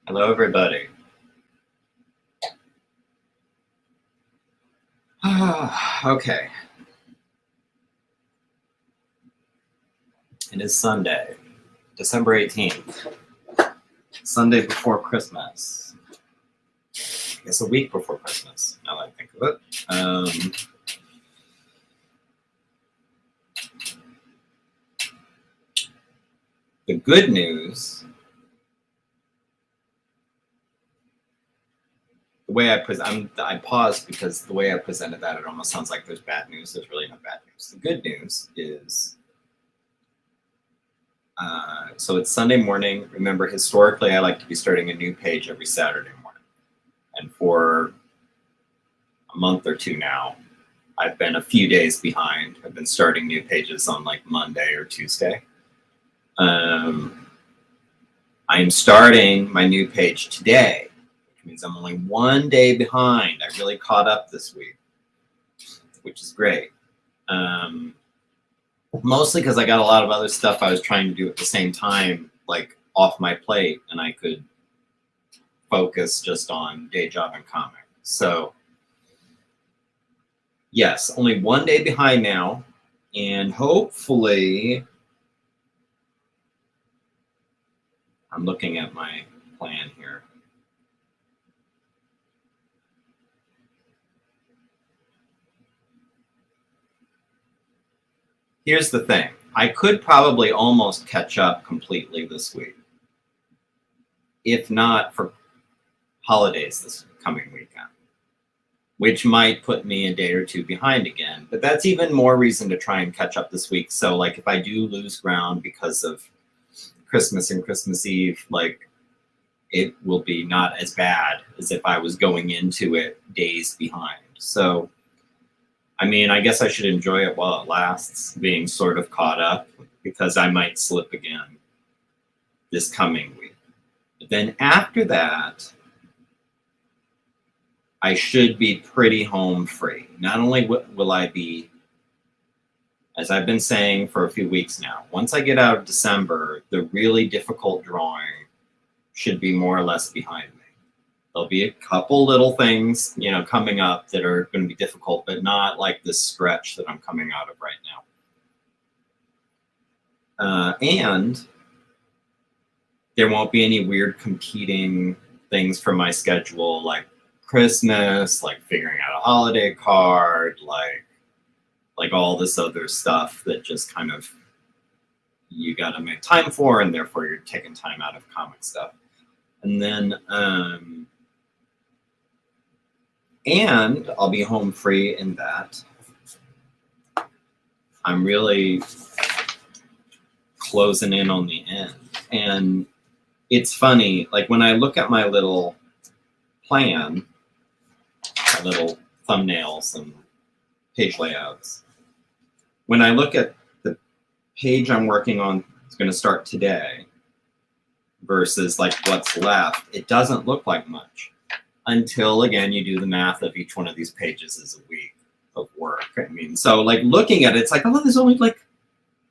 Hello, everybody. Okay. It is Sunday, December 18th. Sunday before Christmas. It's a week before Christmas, now that I think of it. The good news, the way I paused because the way I presented that, it almost sounds like there's bad news. There's really no bad news. The good news is, so it's Sunday morning. Remember, historically, I like to be starting a new page every Saturday morning. And for a month or two now, I've been a few days behind. I've been starting new pages on like Monday or Tuesday. I'm starting my new page today, which means I'm only one day behind. I really caught up this week, which is great. Mostly because I got a lot of other stuff I was trying to do at the same time, like off my plate, and I could focus just on day job and comic. So yes, only one day behind now, and hopefully, I'm looking at my plan here. Here's the thing. I could probably almost catch up completely this week, if not for holidays this coming weekend, which might put me a day or two behind again. But that's even more reason to try and catch up this week. So like if I do lose ground because of Christmas and Christmas Eve, like it will be not as bad as if I was going into it days behind. So I mean, I guess I should enjoy it while it lasts, being sort of caught up, because I might slip again this coming week. But then after that, I should be pretty home free. Not only will I be, as I've been saying for a few weeks now, once I get out of December, the really difficult drawing should be more or less behind me. There'll be a couple little things, coming up that are going to be difficult, but not like this stretch that I'm coming out of right now. And there won't be any weird competing things for my schedule, like Christmas, like figuring out a holiday card, like all this other stuff that just kind of you got to make time for, and therefore you're taking time out of comic stuff. And then and I'll be home free in that I'm really closing in on the end. And it's funny, like when I look at my little plan, my little thumbnails and page layouts, when I look at the page I'm working on, it's going to start today versus like what's left, it doesn't look like much. Until, again, you do the math of each one of these pages is a week of work. I mean, so like looking at it, it's like, oh, there's only like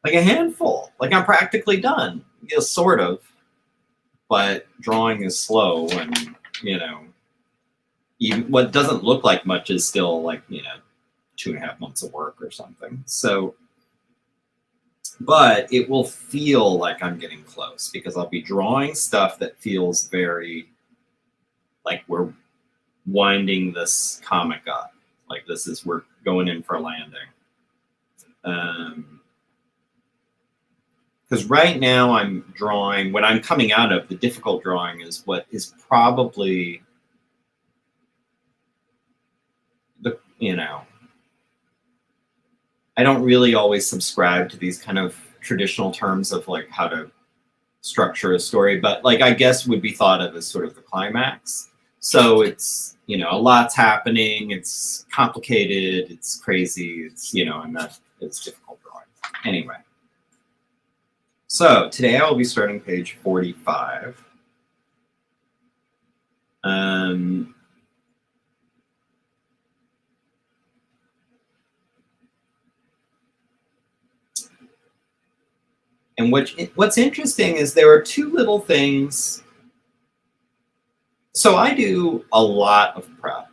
a handful. Like I'm practically done, sort of. But drawing is slow, and even what doesn't look like much is still like 2.5 months of work or something. So, but it will feel like I'm getting close because I'll be drawing stuff that feels very like we're winding this comic up. Like we're going in for a landing. Because right now I'm drawing, what I'm coming out of, the difficult drawing is what is probably I don't really always subscribe to these kind of traditional terms of like how to structure a story, but like I guess would be thought of as sort of the climax. So it's, a lot's happening. It's complicated. It's crazy. It's, and that it's difficult drawing. Anyway. So today I will be starting page 45. And what's interesting is there are two little things So I do a lot of prep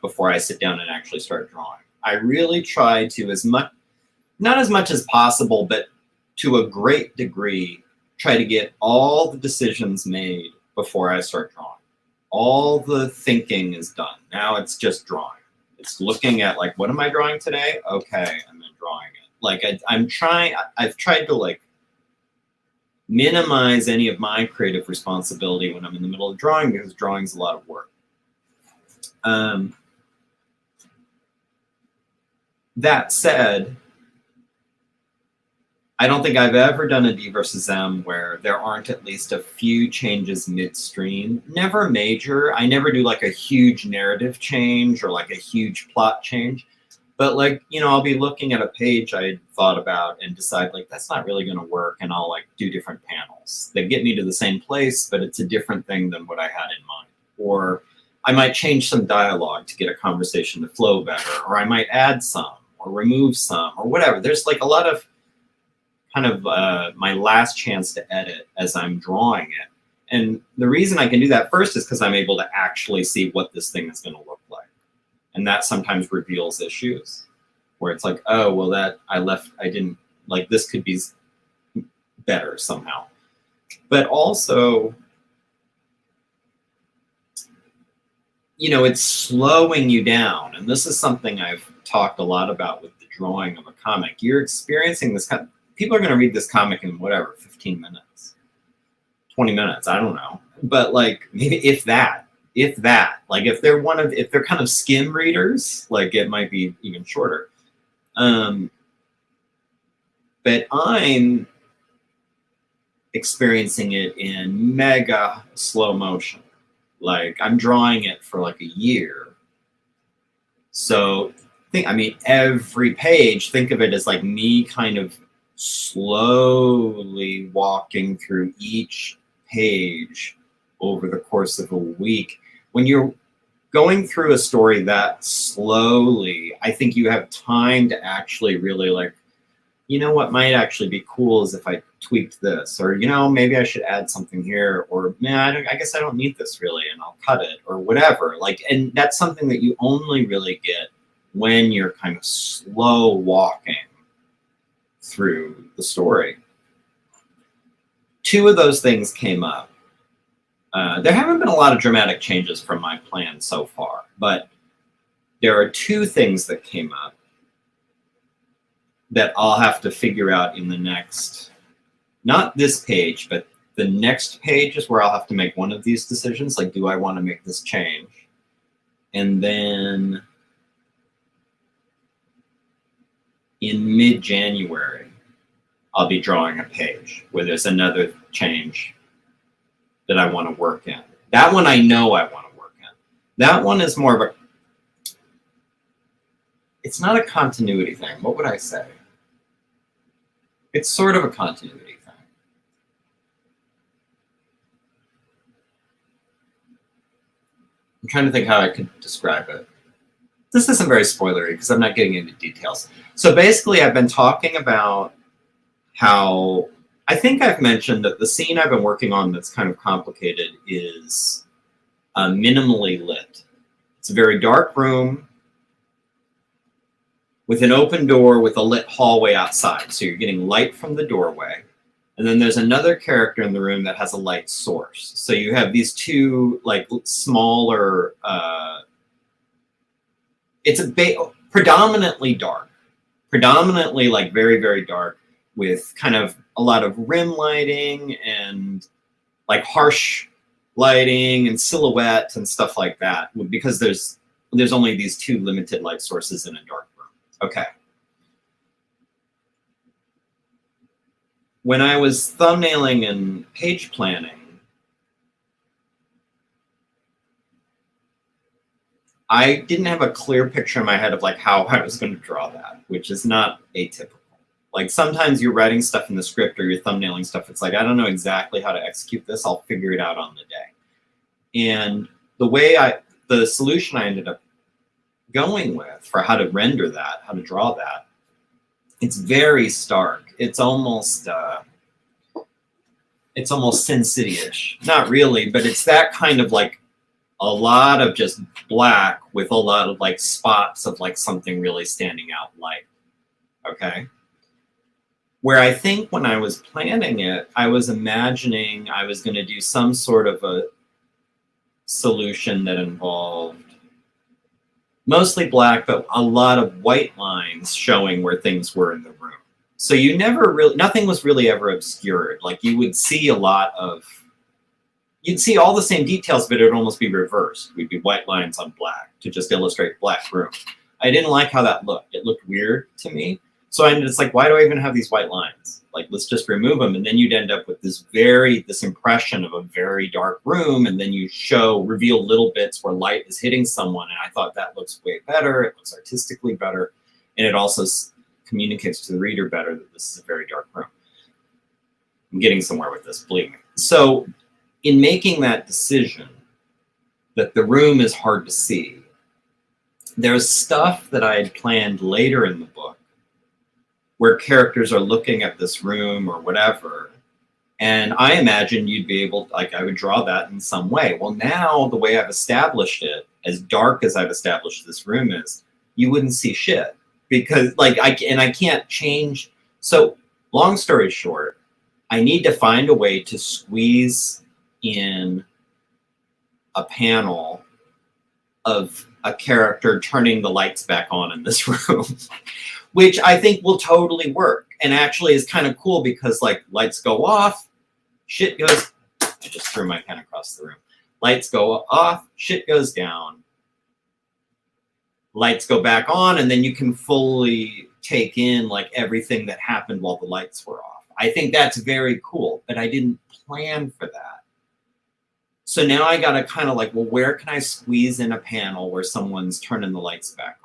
before I sit down and actually start drawing. I really try to, as much, not as much as possible, but to a great degree, try to get all the decisions made before I start drawing. All the thinking is done. Now it's just drawing. It's looking at like, what am I drawing today? Okay, and then drawing it. Like I've tried to like minimize any of my creative responsibility when I'm in the middle of drawing, because drawing's a lot of work. That said, I don't think I've ever done a D versus M where there aren't at least a few changes midstream. Never major. I never do like a huge narrative change or like a huge plot change. But like, you know, I'll be looking at a page I had thought about and decide like, that's not really going to work. And I'll like do different panels that get me to the same place, but it's a different thing than what I had in mind. Or I might change some dialogue to get a conversation to flow better, or I might add some or remove some or whatever. There's like a lot of kind of my last chance to edit as I'm drawing it. And the reason I can do that first is because I'm able to actually see what this thing is going to look like. And that sometimes reveals issues where it's like, oh, well, I didn't, like, this could be better somehow. But also, you know, it's slowing you down. And this is something I've talked a lot about with the drawing of a comic. You're experiencing this kind of, people are going to read this comic in whatever, 15 minutes, 20 minutes, I don't know. But like, maybe if that, like if they're kind of skim readers, like it might be even shorter. But I'm experiencing it in mega slow motion. Like I'm drawing it for like a year. So every page, think of it as like me kind of slowly walking through each page over the course of a week. When you're going through a story that slowly, I think you have time to actually really like, you know, what might actually be cool is if I tweaked this, or, you know, maybe I should add something here, or man, I guess I don't need this really, and I'll cut it, or whatever. Like, and that's something that you only really get when you're kind of slow walking through the story. Two of those things came up. There haven't been a lot of dramatic changes from my plan so far, but there are two things that came up that I'll have to figure out in the next, not this page, but the next page is where I'll have to make one of these decisions. Like, do I want to make this change? And then in mid-January, I'll be drawing a page where there's another change that I want to work in. That one I know I want to work in. That one is more of a, it's not a continuity thing. What would I say? It's sort of a continuity thing. I'm trying to think how I could describe it. This isn't very spoilery because I'm not getting into details. So basically, I've been talking about how, I think I've mentioned that the scene I've been working on that's kind of complicated is minimally lit. It's a very dark room with an open door with a lit hallway outside. So you're getting light from the doorway. And then there's another character in the room that has a light source. So you have these two like smaller, it's predominantly dark, predominantly like very, very dark, with kind of a lot of rim lighting and like harsh lighting and silhouette and stuff like that, because there's only these two limited light sources in a dark room. Okay. When I was thumbnailing and page planning, I didn't have a clear picture in my head of like how I was going to draw that, which is not atypical. Like sometimes you're writing stuff in the script or you're thumbnailing stuff. It's like, I don't know exactly how to execute this. I'll figure it out on the day. And the solution I ended up going with for how to render that, how to draw that, it's very stark. It's almost, it's almost Sin City-ish. Not really, but it's that kind of like a lot of just black with a lot of like spots of like something really standing out light. Okay. Where I think when I was planning it, I was imagining I was going to do some sort of a solution that involved mostly black, but a lot of white lines showing where things were in the room. So you never really, nothing was really ever obscured. Like you would see a lot of, you'd see all the same details, but it would almost be reversed. We'd be white lines on black to just illustrate black room. I didn't like how that looked. It looked weird to me. So I ended, it's like, why do I even have these white lines? Like, let's just remove them. And then you'd end up with this impression of a very dark room. And then you reveal little bits where light is hitting someone. And I thought that looks way better. It looks artistically better. And it also communicates to the reader better that this is a very dark room. I'm getting somewhere with this, believe me. So in making that decision that the room is hard to see, there's stuff that I had planned later in the book where characters are looking at this room or whatever. And I imagine you'd be able, like, I would draw that in some way. Well, now the way I've established it, as dark as I've established this room is, you wouldn't see shit. Because, like, I can't change. So, long story short, I need to find a way to squeeze in a panel of a character turning the lights back on in this room, which I think will totally work. And actually is kind of cool because, like, lights go off, shit goes, I just threw my pen across the room. Lights go off, shit goes down, lights go back on, and then you can fully take in, like, everything that happened while the lights were off. I think that's very cool, but I didn't plan for that. So now I got to kind of like, well, where can I squeeze in a panel where someone's turning the lights back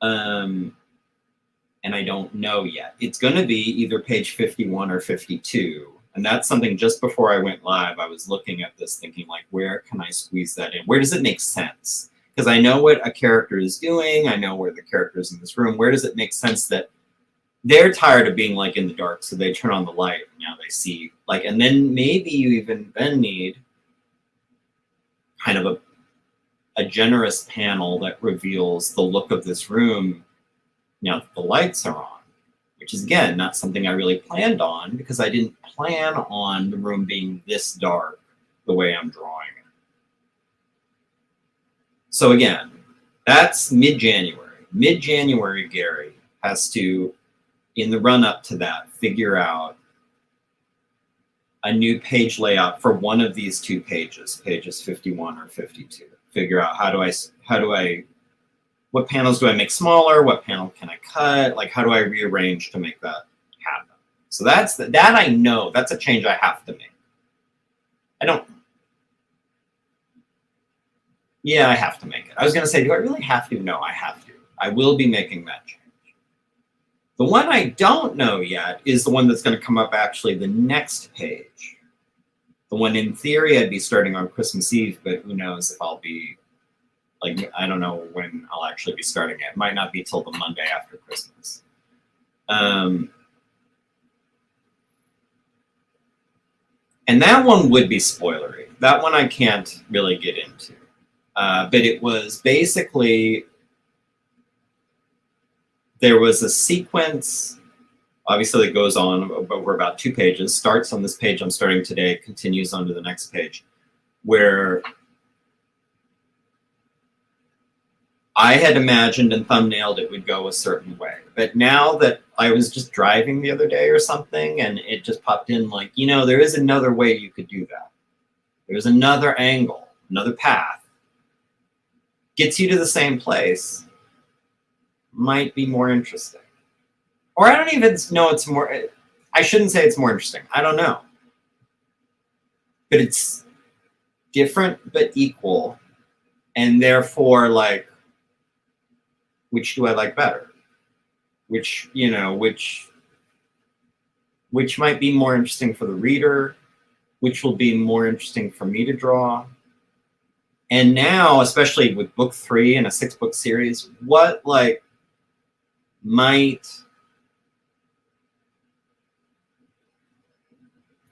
on? And I don't know yet. It's going to be either page 51 or 52. And that's something just before I went live, I was looking at this thinking, like, where can I squeeze that in? Where does it make sense? Because I know what a character is doing. I know where the character is in this room. Where does it make sense that they're tired of being, like, in the dark, so they turn on the light, and now they see, like, and then maybe you even then need kind of a generous panel that reveals the look of this room now that the lights are on, which is, again, not something I really planned on because I didn't plan on the room being this dark the way I'm drawing it. So again, that's mid-January. Mid-January, Gary has to, in the run-up to that, figure out a new page layout for one of these two pages, pages 51 or 52. Figure out what panels do I make smaller? What panel can I cut? Like, how do I rearrange to make that happen? So that's that I know, that's a change I have to make. Yeah, I have to make it. I was going to say, do I really have to? No, I have to. I will be making that change. The one I don't know yet is the one that's going to come up actually the next page. The one in theory I'd be starting on Christmas Eve, but who knows if I'll be, like, I don't know when I'll actually be starting it. It might not be till the Monday after Christmas. And that one would be spoilery. That one I can't really get into. But it was basically, there was a sequence, obviously, that goes on over about 2 pages, starts on this page I'm starting today, continues on to the next page, where I had imagined and thumbnailed it would go a certain way. But now that I was just driving the other day or something, and it just popped in like, you know, there is another way you could do that. There's another angle, another path. Gets you to the same place. Might be more interesting. Or I don't even know it's more, I shouldn't say it's more interesting. I don't know. But it's different but equal. And therefore, like, which do I like better? Which, you know, which might be more interesting for the reader, which will be more interesting for me to draw. And now, especially with book 3 in a 6-book series, what, like, might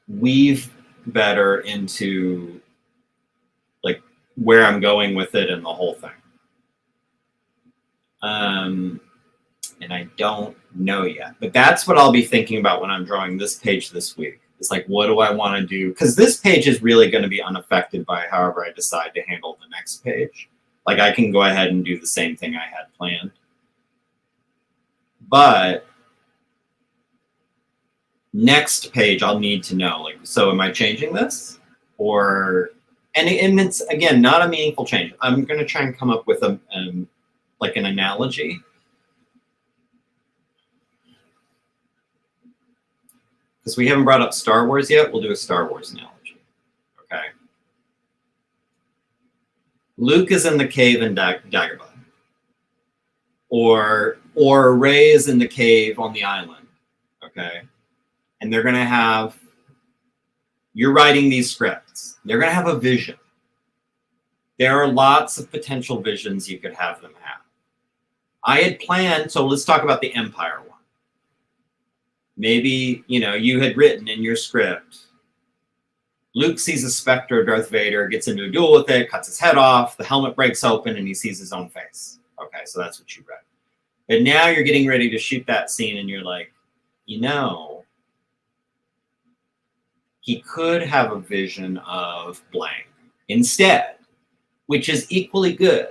weave better into like where I'm going with it and the whole thing. And I don't know yet, but that's what I'll be thinking about when I'm drawing this page this week. It's like, what do I want to do? Because this page is really going to be unaffected by however I decide to handle the next page. Like I can go ahead and do the same thing I had planned. But next page, I'll need to know, like, so am I changing this? Or, and it's, again, not a meaningful change. I'm going to try and come up with like an analogy. Because we haven't brought up Star Wars yet, we'll do a Star Wars analogy. Okay. Luke is in the cave in Dagobah. Or Rey is in the cave on the island. Okay. And they're going to have, you're writing these scripts. They're going to have a vision. There are lots of potential visions you could have them have. I had planned, so let's talk about the Empire one. Maybe, you know, you had written in your script, Luke sees a specter of Darth Vader, gets into a duel with it, cuts his head off, the helmet breaks open, and he sees his own face. Okay, so that's what you read. But now you're getting ready to shoot that scene, and you're like, you know, he could have a vision of blank instead, which is equally good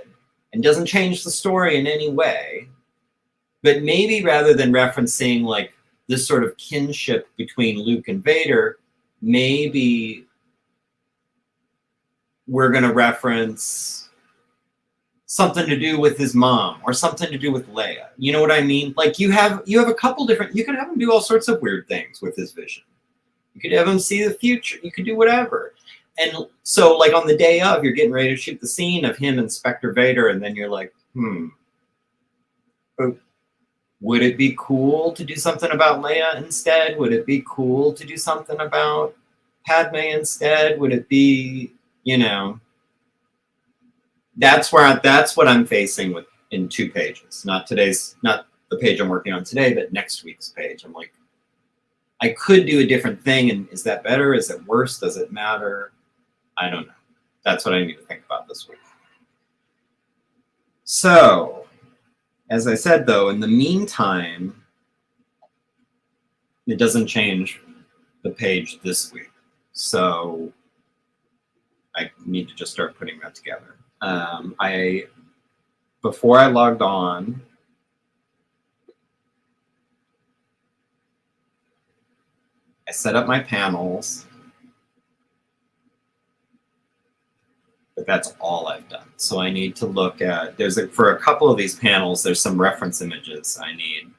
and doesn't change the story in any way. But maybe rather than referencing like this sort of kinship between Luke and Vader, maybe we're going to reference something to do with his mom or something to do with Leia. You know what I mean? Like you have a couple different, you could have him do all sorts of weird things with his vision. You could have him see the future. You could do whatever. And so like on the day of, you're getting ready to shoot the scene of him and Spectre Vader. And then you're like, would it be cool to do something about Leia instead? Would it be cool to do something about Padme instead? Would it be, you know, that's what I'm facing with in 2 pages. Not the page I'm working on today, but next week's page. I'm like, I could do a different thing. And is that better? Is it worse? Does it matter? I don't know. That's what I need to think about this week. So, as I said, though, in the meantime, it doesn't change the page this week. So I need to just start putting that together. Before I logged on, I set up my panels, but that's all I've done. So I need to look at, for a couple of these panels, there's some reference images I need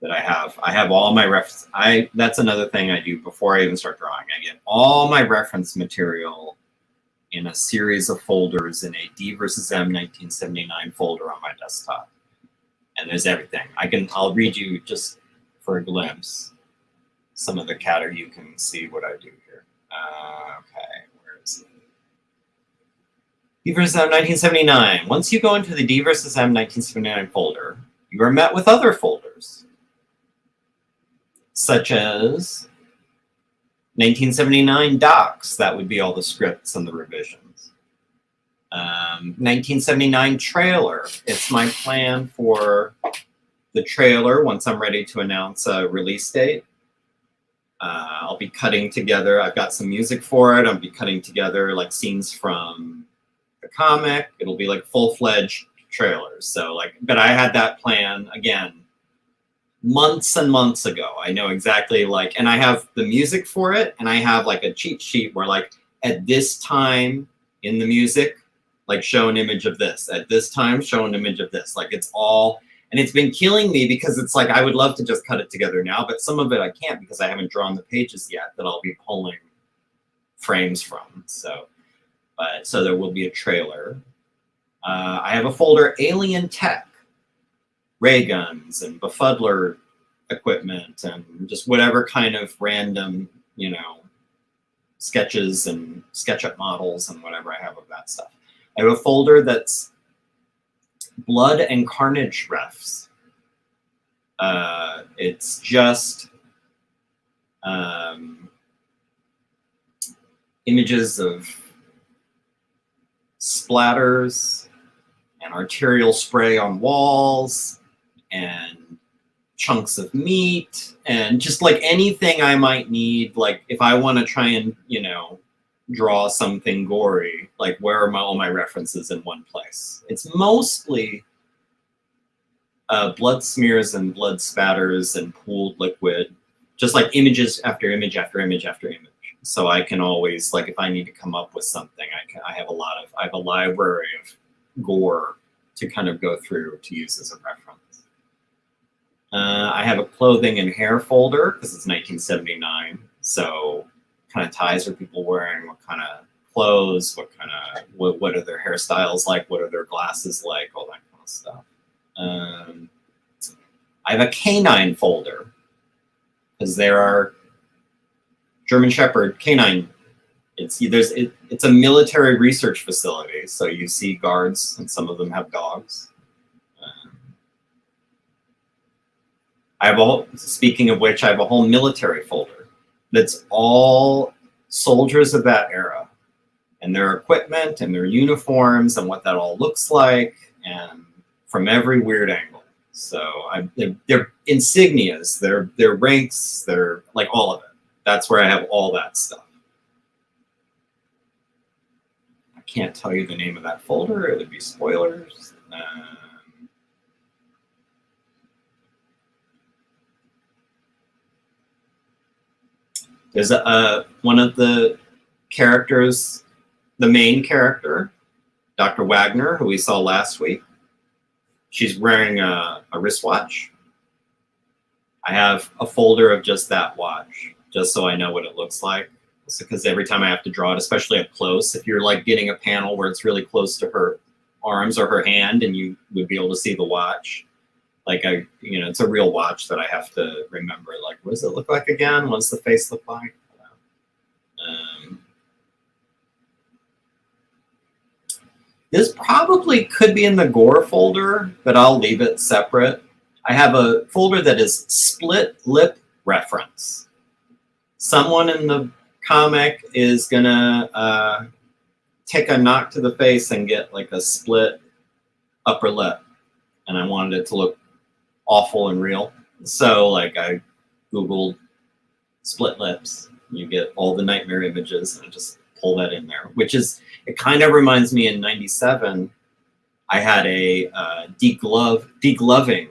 that I have. I have all my reference. That's another thing I do before I even start drawing. I get all my reference material in a series of folders in a D versus M 1979 folder on my desktop. And there's everything. I'll read you just for a glimpse some of the catter. You can see what I do here. Okay, where is it? D versus M 1979. Once you go into the D versus M 1979 folder, you are met with other folders, such as 1979 docs. That would be all the scripts and the revisions. 1979 trailer. It's my plan for the trailer once I'm ready to announce a release date. I'll be cutting together. I've got some music for it. I'll be cutting together like scenes from the comic. It'll be like full-fledged trailers. So like, but I had that plan again months and months ago. I know exactly like, and I have the music for it, and I have like a cheat sheet where like at this time in the music, like show an image of this. At this time, show an image of this. Like it's all, and it's been killing me because it's like I would love to just cut it together now, but some of it I can't because I haven't drawn the pages yet that I'll be pulling frames from. So there will be a trailer. I have a folder, Alien Tech, ray guns and befuddler equipment and just whatever kind of random, you know, sketches and SketchUp models and whatever I have of that stuff. I have a folder that's blood and carnage refs. It's just images of splatters and arterial spray on walls and chunks of meat and just like anything I might need. Like if I want to try and, you know, draw something gory, like where are all my references in one place? It's mostly blood smears and blood spatters and pooled liquid, just like images after image after image after image. So I can always, like, if I need to come up with something, I have a library of gore to kind of go through to use as a reference. I have a clothing and hair folder because it's 1979. So kind of ties are people wearing, what kind of clothes, what are their hairstyles like, what are their glasses like, all that kind of stuff. I have a canine folder because there are German Shepherd canine. It's a military research facility, so you see guards, and some of them have dogs. Speaking of which, I have a whole military folder that's all soldiers of that era and their equipment and their uniforms and what that all looks like, and from every weird angle. So they're insignias, they're ranks, they're like all of it. That's where I have all that stuff. I can't tell you the name of that folder, it would be spoilers. There's one of the characters, the main character, Dr. Wagner, who we saw last week. She's wearing a wristwatch. I have a folder of just that watch, just so I know what it looks like. Because every time I have to draw it, especially up close, if you're like getting a panel where it's really close to her arms or her hand and you would be able to see the watch, like it's a real watch that I have to remember, like, what does it look like again? What does the face look like? This probably could be in the gore folder, but I'll leave it separate. I have a folder that is split lip reference. Someone in the comic is gonna take a knock to the face and get like a split upper lip, and I wanted it to look awful and real. So like I Googled split lips, you get all the nightmare images, and I just pull that in there, which is, it kind of reminds me in 97, I had a degloving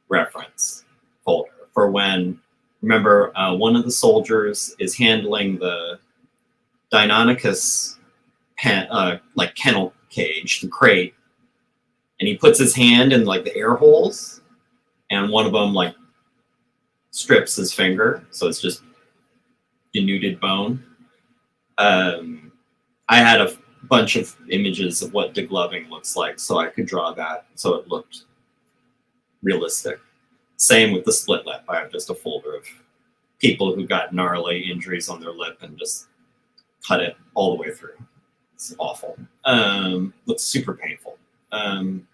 reference folder for when, remember, one of the soldiers is handling the Deinonychus like kennel cage, the crate, and he puts his hand in like the air holes, and one of them like strips his finger, so it's just denuded bone. I had a bunch of images of what degloving looks like, so I could draw that so it looked realistic. Same with the split lip. I have just a folder of people who got gnarly injuries on their lip and just cut it all the way through. It's awful. Looks super painful. And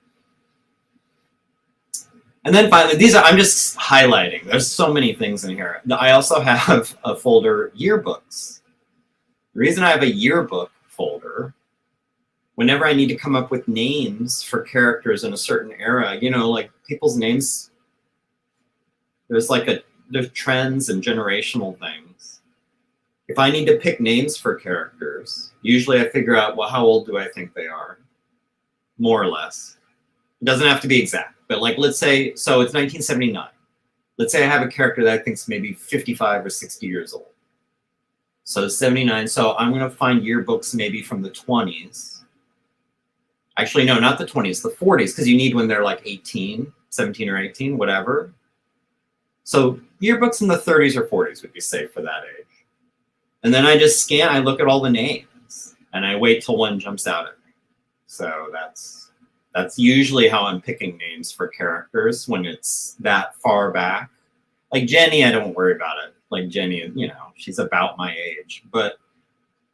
then finally, I'm just highlighting. There's so many things in here. I also have a folder, yearbooks. The reason I have a yearbook folder, whenever I need to come up with names for characters in a certain era, like people's names, there's trends and generational things. If I need to pick names for characters, usually I figure out, well, how old do I think they are? More or less. It doesn't have to be exact, but like, let's say, so it's 1979. Let's say I have a character that I think is maybe 55 or 60 years old. So 79, so I'm gonna find yearbooks maybe from the 20s. Actually, no, not the 20s, the 40s, because you need when they're like 18, 17 or 18, whatever. So yearbooks in the 30s or 40s would be safe for that age. And then I just scan, I look at all the names, and I wait till one jumps out at me. So that's usually how I'm picking names for characters when it's that far back. Like Jenny, I don't worry about it. Like Jenny, she's about my age. But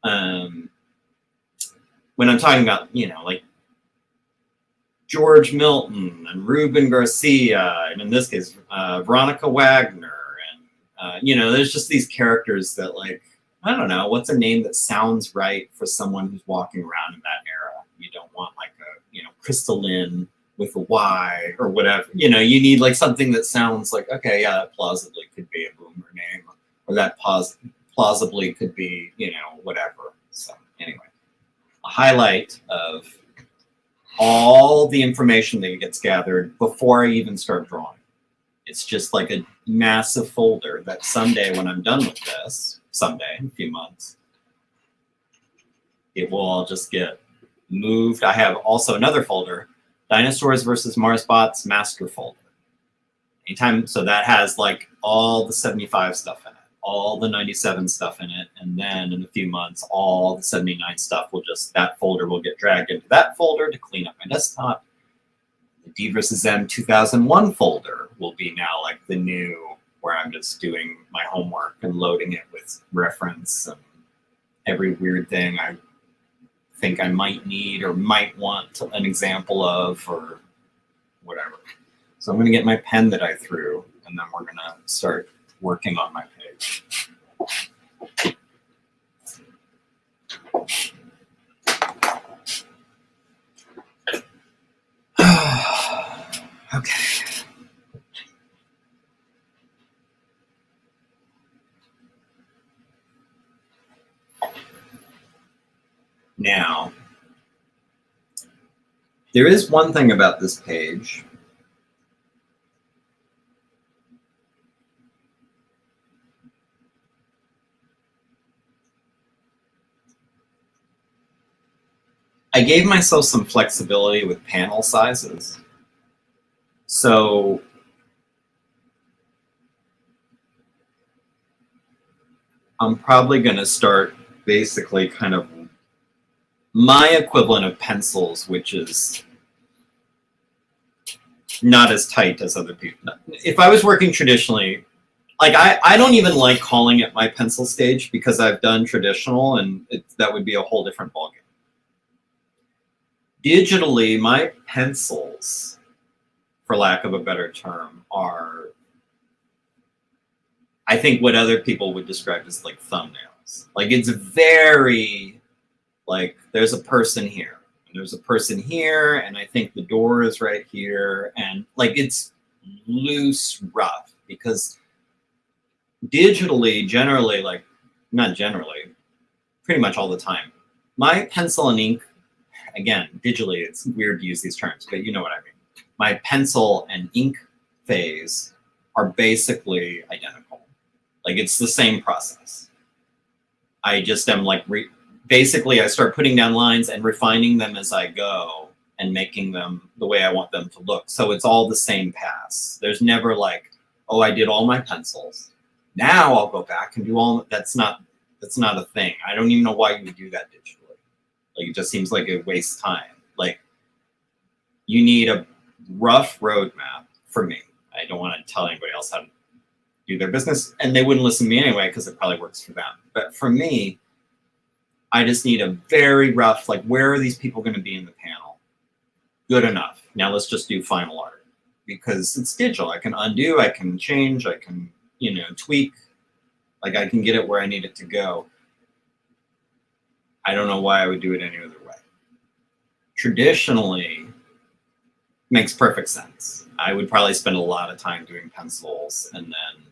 when I'm talking about, like George Milton and Ruben Garcia, and in this case, Veronica Wagner, and, there's just these characters that like I don't know, what's a name that sounds right for someone who's walking around in that era? You don't want like a, crystalline with a Y or whatever. You need like something that sounds like, okay, yeah, that plausibly could be a boomer name, or that plausibly could be, whatever. So anyway, a highlight of all the information that gets gathered before I even start drawing. It's just like a massive folder that someday when I'm done with this, someday in a few months, it will all just get moved. I have also another folder, Dinosaurs versus Mars Bots Master Folder. Anytime, so that has like all the 75 stuff in it, all the 97 stuff in it, and then in a few months, all the 79 stuff will just, that folder will get dragged into that folder to clean up my desktop. The D versus M 2001 folder will be now like the new, where I'm just doing my homework and loading it with reference and every weird thing I think I might need or might want an example of or whatever. So I'm going to get my pen that I threw, and then we're going to start working on my page. Okay. Now, there is one thing about this page. I gave myself some flexibility with panel sizes. So I'm probably going to start basically kind of my equivalent of pencils, which is not as tight as other people. If I was working traditionally, like I don't even like calling it my pencil stage because I've done traditional and that would be a whole different ballgame. Digitally, my pencils, for lack of a better term, are, I think, what other people would describe as like thumbnails. Like it's very, like there's a person here, and there's a person here, and I think the door is right here, and like it's loose, rough, because digitally, generally, like not generally, pretty much all the time, my pencil and ink, again, digitally, it's weird to use these terms, but you know what I mean. My pencil and ink phase are basically identical. Like it's the same process. I just am like, basically I start putting down lines and refining them as I go and making them the way I want them to look. So it's all the same pass. There's never like, oh, I did all my pencils. Now I'll go back and do all, that's not a thing. I don't even know why you would do that digitally. Like it just seems like it wastes time. Like you need a rough roadmap for me. I don't want to tell anybody else how to do their business, and they wouldn't listen to me anyway because it probably works for them. But for me, I just need a very rough, like where are these people going to be in the panel? Good enough. Now let's just do final art because it's digital. I can undo, I can change, I can, tweak. Like I can get it where I need it to go. I don't know why I would do it any other way. Traditionally, makes perfect sense. I would probably spend a lot of time doing pencils and then,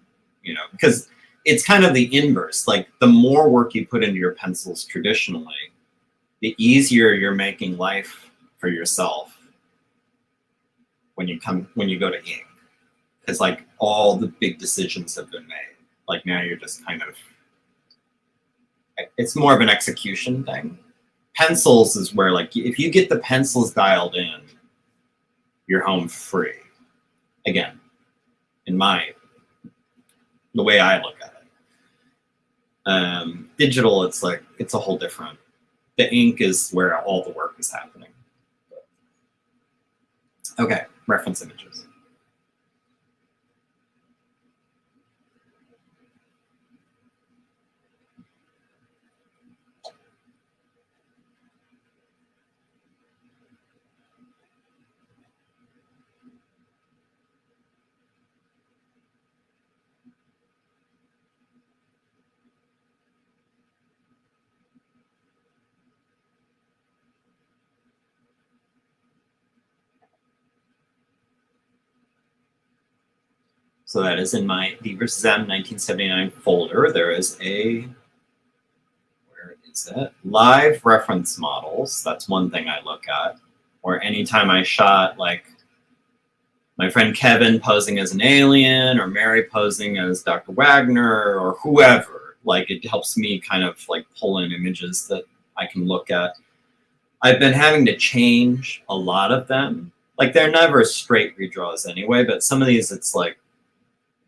because it's kind of the inverse. Like the more work you put into your pencils traditionally, the easier you're making life for yourself when you go to ink. Because like all the big decisions have been made. Like now you're just kind of, it's more of an execution thing. Pencils is where like, if you get the pencils dialed in, you're home free. Again, the way I look at it. Digital, it's like, it's a whole different, the ink is where all the work is happening. Okay, reference images. So that is in my D versus M 1979 folder. There is a, where is it? Live reference models. That's one thing I look at. Or anytime I shot like my friend Kevin posing as an alien or Mary posing as Dr. Wagner or whoever, like it helps me kind of like pull in images that I can look at. I've been having to change a lot of them. Like they're never straight redraws anyway, but some of these it's like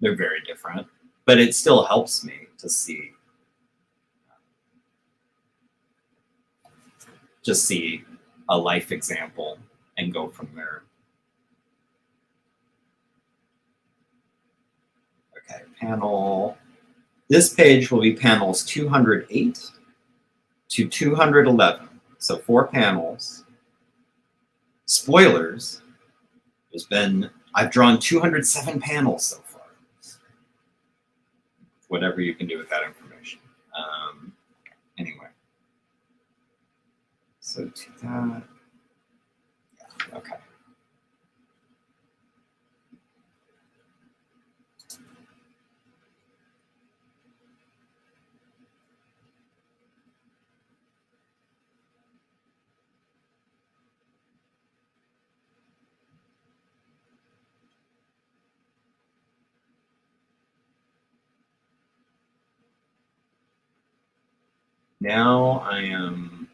they're very different. But it still helps me to see, just see a life example and go from there. Okay, panel. This page will be panels 208 to 211. So 4 panels. Spoilers, I've drawn 207 panels so far. Whatever you can do with that information. Anyway. So to that, yeah, okay. Now I am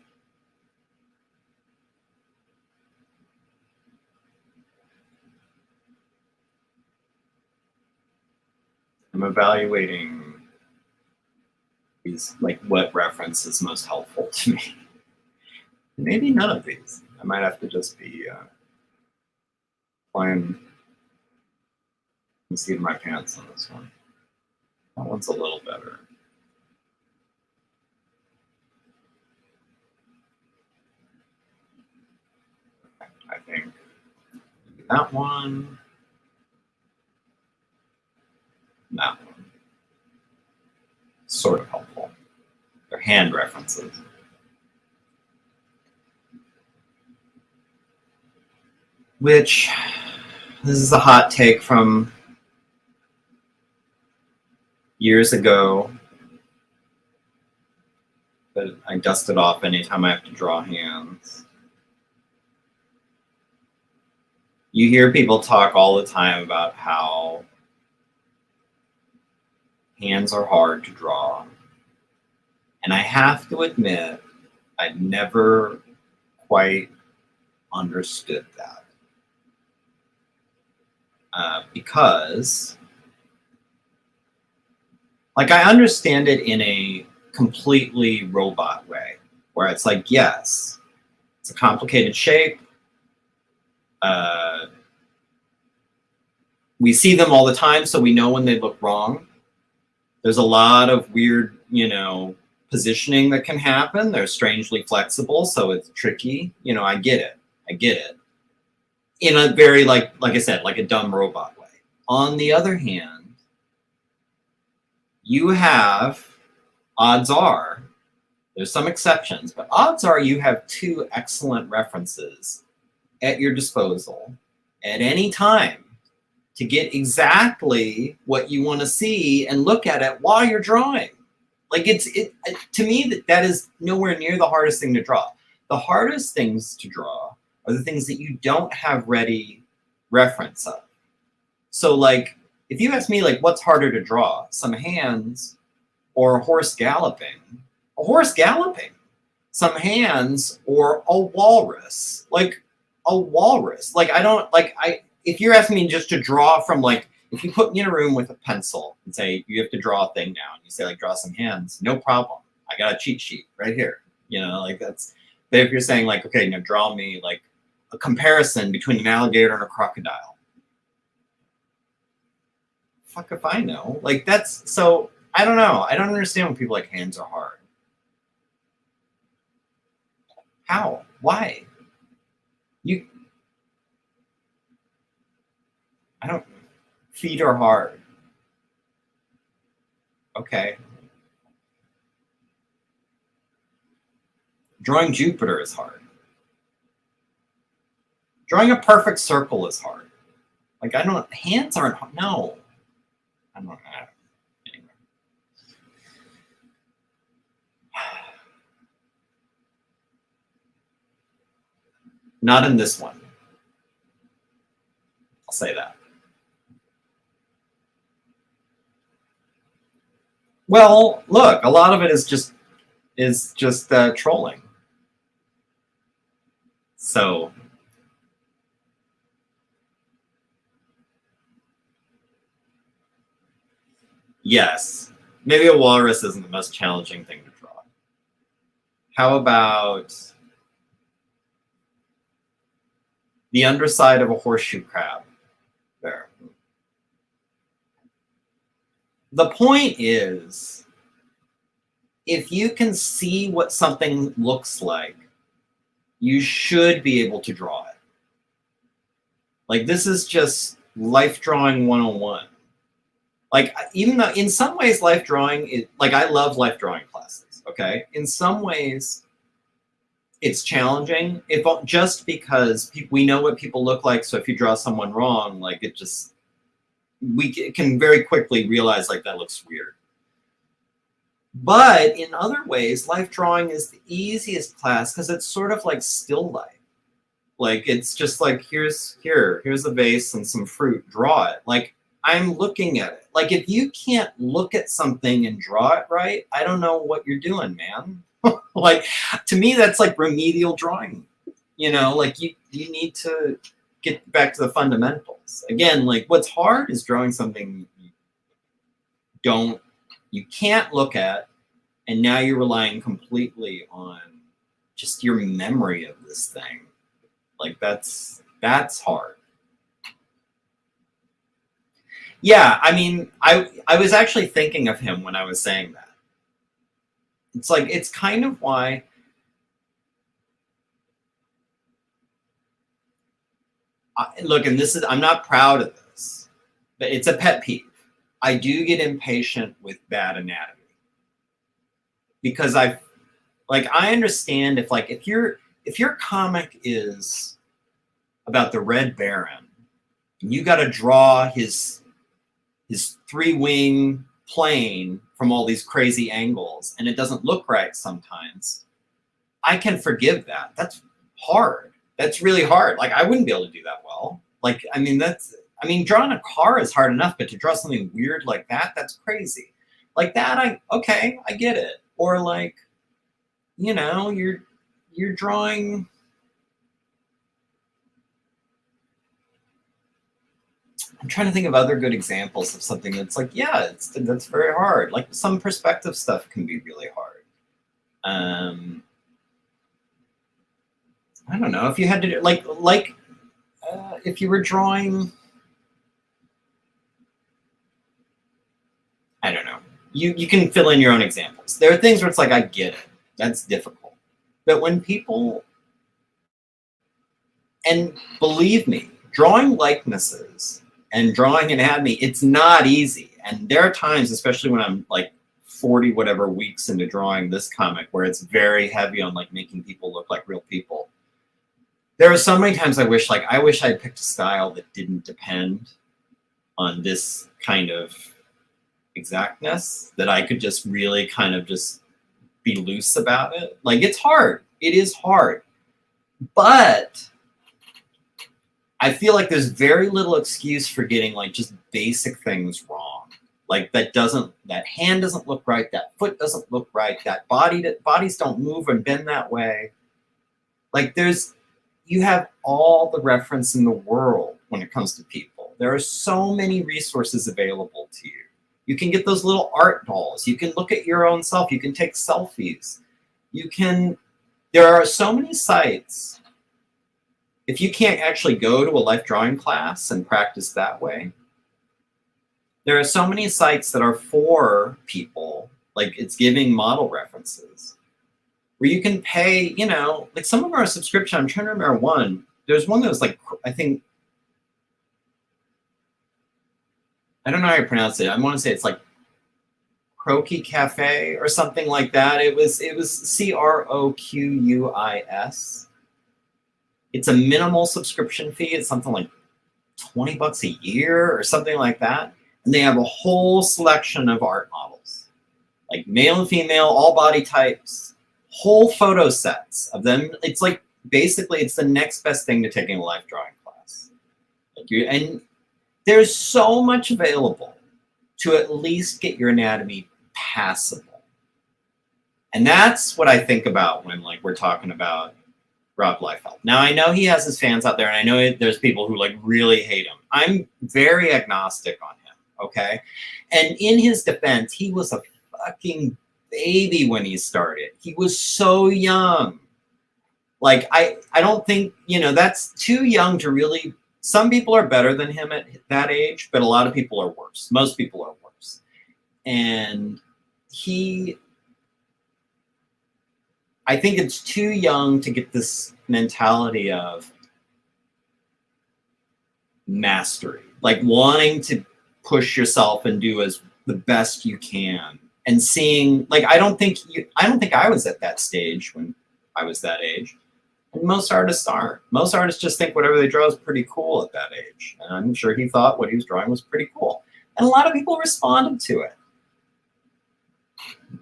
evaluating these, like what reference is most helpful to me. Maybe none of these. I might have to just be flying the seat of my pants on this one. That one's a little better. I think that one, that one. Sort of helpful. They're hand references. Which, this is a hot take from years ago, but I dust it off anytime I have to draw hands. You hear people talk all the time about how hands are hard to draw. And I have to admit, I never quite understood that. Because, like, I understand it in a completely robot way, where it's like, yes, it's a complicated shape. We see them all the time, so we know when they look wrong. There's a lot of weird, positioning that can happen. They're strangely flexible, so it's tricky. I get it. I get it. In a very, like I said, like a dumb robot way. On the other hand, you have, odds are, there's some exceptions, but odds are you have 2 excellent references at your disposal at any time to get exactly what you want to see and look at it while you're drawing. Like to me, that is nowhere near the hardest thing to draw. The hardest things to draw are the things that you don't have ready reference of. So like, if you ask me like, what's harder to draw, some hands or a horse galloping? A horse galloping. Some hands or a walrus. Like a walrus. Like if you're asking me just to draw from like, if you put me in a room with a pencil and say, you have to draw a thing now, and you say like, draw some hands, no problem. I got a cheat sheet right here. Like that's, but if you're saying like, okay, now draw me like a comparison between an alligator and a crocodile. Fuck if I know. Like that's, so I don't know. I don't understand when people like hands are hard. How? Why? I don't, feet are hard. Okay. Drawing Jupiter is hard. Drawing a perfect circle is hard. Like hands aren't hard. No. I don't know. Anyway. Not in this one. I'll say that. Well, look, a lot of it is just trolling. So yes, maybe a walrus isn't the most challenging thing to draw. How about the underside of a horseshoe crab? There. The point is, if you can see what something looks like, you should be able to draw it. Like, this is just life drawing 101. Like, even though in some ways life drawing is, like, I love life drawing classes, okay? In some ways, it's challenging, if just because we know what people look like, so if you draw someone wrong, like, it just, we can very quickly realize, like, that looks weird. But in other ways, life drawing is the easiest class because it's sort of like still life. Like, it's just like, here's a vase and some fruit, draw it. Like, I'm looking at it. Like, if you can't look at something and draw it right, I don't know what you're doing, man. Like, to me, that's like remedial drawing. You know, like, you need to get back to the fundamentals. Again, like, what's hard is drawing something you can't look at, and now you're relying completely on just your memory of this thing. Like, that's hard. Yeah, I mean, I was actually thinking of him when I was saying that. It's like, it's kind of why look, and this is, I'm not proud of this, but it's a pet peeve. I do get impatient with bad anatomy because I understand if your comic is about the Red Baron, and you got to draw his 3-wing plane from all these crazy angles, and it doesn't look right sometimes, I can forgive that. That's hard. That's really hard. Like, I wouldn't be able to do that well. Like, I mean, drawing a car is hard enough, but to draw something weird like that, that's crazy. Like that, I get it. Or like, you know, you're drawing. I'm trying to think of other good examples of something that's like, yeah, that's very hard. Like, some perspective stuff can be really hard. I don't know if you had to do, if you were drawing, I don't know. You can fill in your own examples. There are things where it's like, I get it. That's difficult. But when people, and believe me, drawing likenesses and drawing anatomy, it's not easy. And there are times, especially when I'm like 40 whatever weeks into drawing this comic, where it's very heavy on like making people look like real people. There are so many times I wish I'd picked a style that didn't depend on this kind of exactness, that I could just really kind of just be loose about it. Like, it's hard. It is hard. But I feel like there's very little excuse for getting like just basic things wrong. Like, that hand doesn't look right, that foot doesn't look right, that bodies don't move and bend that way. Like, you have all the reference in the world when it comes to people. There are so many resources available to you. You can get those little art dolls. You can look at your own self. You can take selfies. There are so many sites. If you can't actually go to a life drawing class and practice that way, there are so many sites that are for people, like it's giving model references, where you can pay, you know, like some of our subscription, I'm trying to remember one. There's one that was like, I think, I don't know how you pronounce it. I want to say it's like Croquis Cafe or something like that. It was CROQUIS. It's a minimal subscription fee. It's something like $20 a year or something like that. And they have a whole selection of art models, like male and female, all body types, whole photo sets of them. It's like, basically, it's the next best thing to taking a life drawing class. And there's so much available to at least get your anatomy passable. And that's what I think about when like we're talking about Rob Liefeld. Now, I know he has his fans out there, and I know there's people who like really hate him. I'm very agnostic on him, okay? And in his defense, he was a fucking baby when he started. He was so young. Like, I don't think, you know, that's too young to really... Some people are better than him at that age, but a lot of people are worse. Most people are worse. And I think it's too young to get this mentality of mastery, like wanting to push yourself and do as the best you can, and seeing, like, I don't think I was at that stage when I was that age. And most artists aren't. Most artists just think whatever they draw is pretty cool at that age. And I'm sure he thought what he was drawing was pretty cool. And a lot of people responded to it.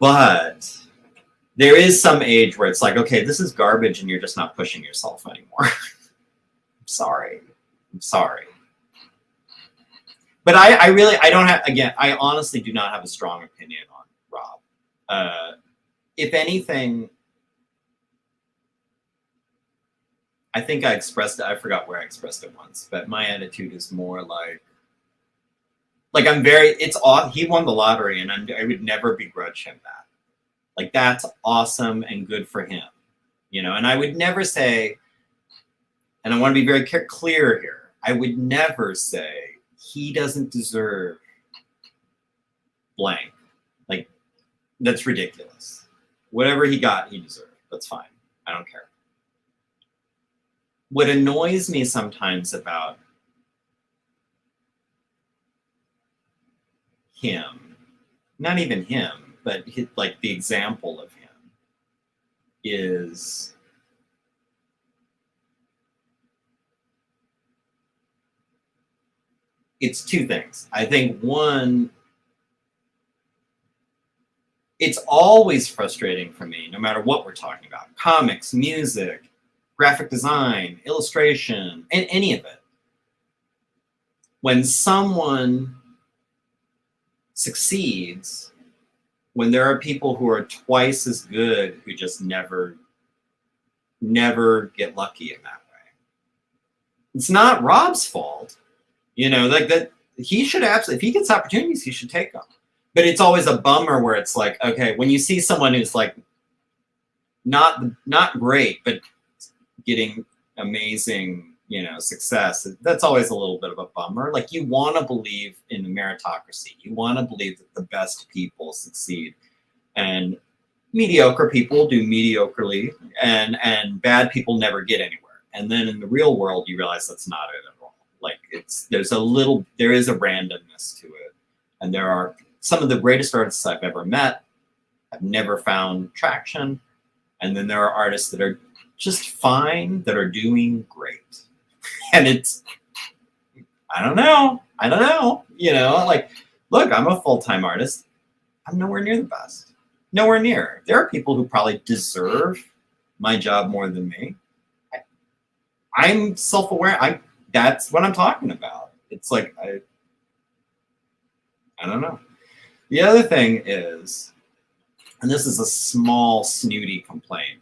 But there is some age where it's like, okay, this is garbage and you're just not pushing yourself anymore. I'm sorry. But I don't have, again, I honestly do not have a strong opinion on Rob. If anything, I think I expressed it, I forgot where I expressed it once, but my attitude is more like he won the lottery, and I would never begrudge him that. Like, that's awesome and good for him, you know? And I would never say, and I want to be very clear here, I would never say he doesn't deserve blank. Like, that's ridiculous. Whatever he got, he deserved. That's fine. I don't care. What annoys me sometimes about him, not even him, but like the example of him, is it's two things. I think one, it's always frustrating for me, no matter what we're talking about, comics, music, graphic design, illustration, and any of it, when someone succeeds, when there are people who are twice as good who just never get lucky in that way. It's not Rob's fault, you know, like that. He should absolutely, if he gets opportunities, he should take them. But it's always a bummer where it's like, okay, when you see someone who's like not great, but getting amazing, you know, success, that's always a little bit of a bummer. Like, you want to believe in the meritocracy. You want to believe that the best people succeed, and mediocre people do mediocrely, and bad people never get anywhere. And then in the real world, you realize that's not it at all. Like, there is a randomness to it. And there are some of the greatest artists I've ever met have never found traction. And then there are artists that are just fine, that are doing great. And it's, I don't know, you know, like, look, I'm a full-time artist. I'm nowhere near the best. Nowhere near. There are people who probably deserve my job more than me. I'm self-aware. That's what I'm talking about. It's like, I don't know. The other thing is, and this is a small, snooty complaint,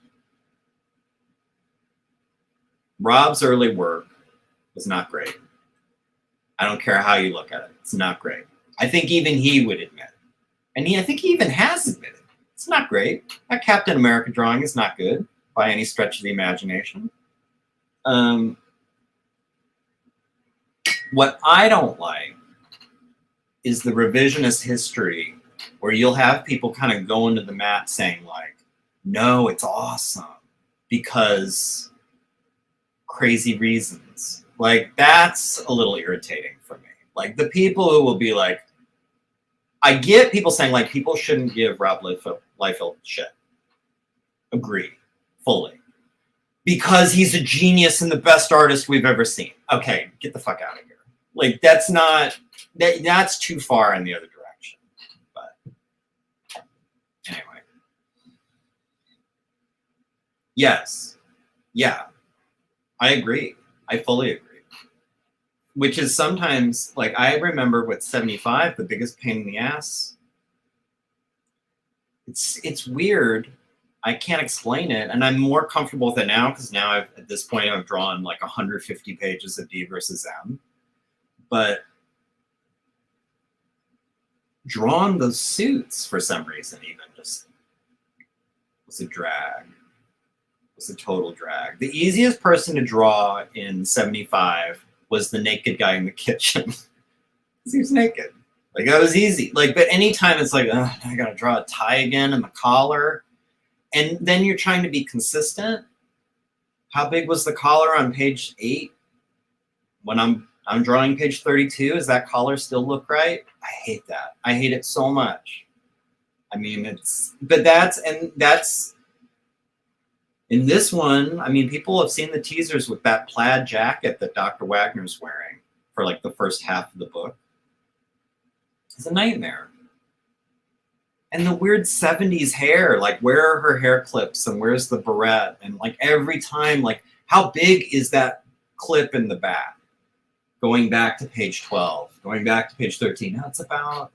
Rob's early work was not great. I don't care how you look at it. It's not great. I think even he would admit, and I think he even has admitted, it's not great. That Captain America drawing is not good by any stretch of the imagination. What I don't like is the revisionist history where you'll have people kind of go into the mat saying like, no, it's awesome because crazy reasons. Like, that's a little irritating for me. Like, the people who will be like, I get people saying like, people shouldn't give Rob Liefeld shit. Agree, fully. Because he's a genius and the best artist we've ever seen. Okay, get the fuck out of here. Like, that's not, that's too far in the other direction. But anyway, yes, yeah, I agree. I fully agree. Which is sometimes, like, I remember with 75, the biggest pain in the ass. It's weird. I can't explain it, and I'm more comfortable with it now because now at this point I've drawn like 150 pages of D versus M, but drawing those suits for some reason even just was a drag. It was a total drag. The easiest person to draw in 75 was the naked guy in the kitchen. He was naked. Like, that was easy. Like, but anytime it's like, I gotta draw a tie again and the collar. And then you're trying to be consistent. How big was the collar on page 8? When I'm drawing page 32, does that collar still look right? I hate that. I hate it so much. I mean, that's in this one, I mean, people have seen the teasers with that plaid jacket that Dr. Wagner's wearing for like the first half of the book. It's a nightmare. And the weird 70s hair, like, where are her hair clips and where's the barrette? And like every time, like, how big is that clip in the back? Going back to page 12, going back to page 13. Now it's about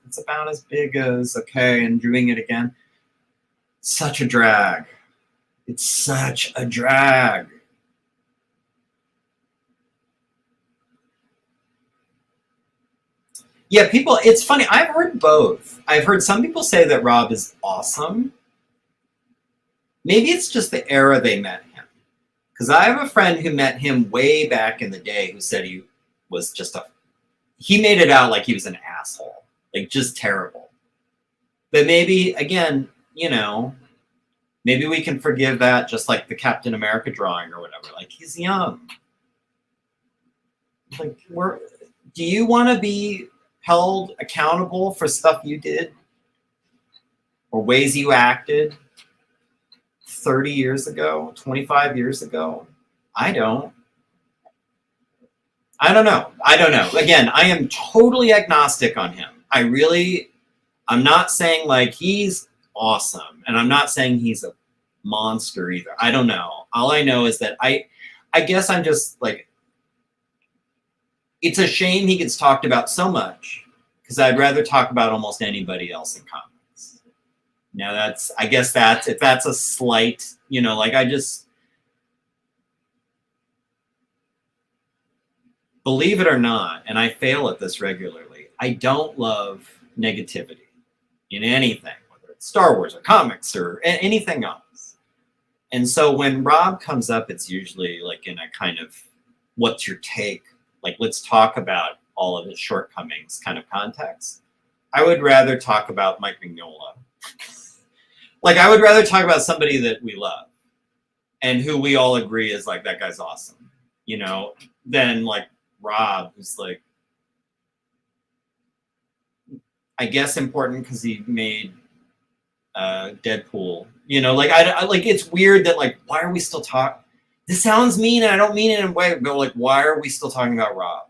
as big as, okay, and doing it again. Such a drag. It's such a drag. Yeah, people, it's funny. I've heard both. I've heard some people say that Rob is awesome. Maybe it's just the era they met him. Because I have a friend who met him way back in the day who said he was just he made it out like he was an asshole. Like, just terrible. But maybe, again, you know, maybe we can forgive that, just like the Captain America drawing or whatever. Like, he's young. Like, do you want to be held accountable for stuff you did or ways you acted 30 years ago, 25 years ago? I don't know. Again, I am totally agnostic on him. I'm not saying like he's awesome, and I'm not saying he's a monster either. I don't know. All I know is that I guess I'm just like, it's a shame he gets talked about so much, because I'd rather talk about almost anybody else in comics. Now I guess if that's a slight, you know, like, I just, believe it or not, and I fail at this regularly, I don't love negativity in anything, whether it's Star Wars or comics or anything else. And so when Rob comes up, it's usually like in a kind of, what's your take? Like, let's talk about all of his shortcomings kind of context. I would rather talk about Mike Mignola. Like, I would rather talk about somebody that we love and who we all agree is like, that guy's awesome, you know, than like Rob, who's like, I guess important because he made Deadpool. You know, like, I like, it's weird that, like, why are we still talking? This sounds mean, and I don't mean it in a way, but like, why are we still talking about Rob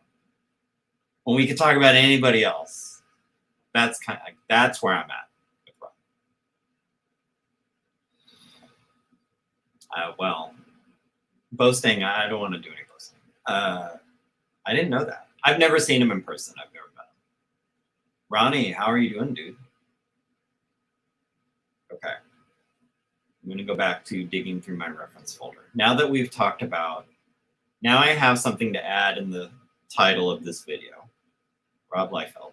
when we could talk about anybody else? That's kind of like, that's where I'm at with Rob. Well, boasting, I don't want to do any boasting. I didn't know that. I've never seen him in person. I've never met him. Ronnie, how are you doing, dude? Okay. I'm going to go back to digging through my reference folder. Now that we've talked about, now I have something to add in the title of this video. Rob Liefeld.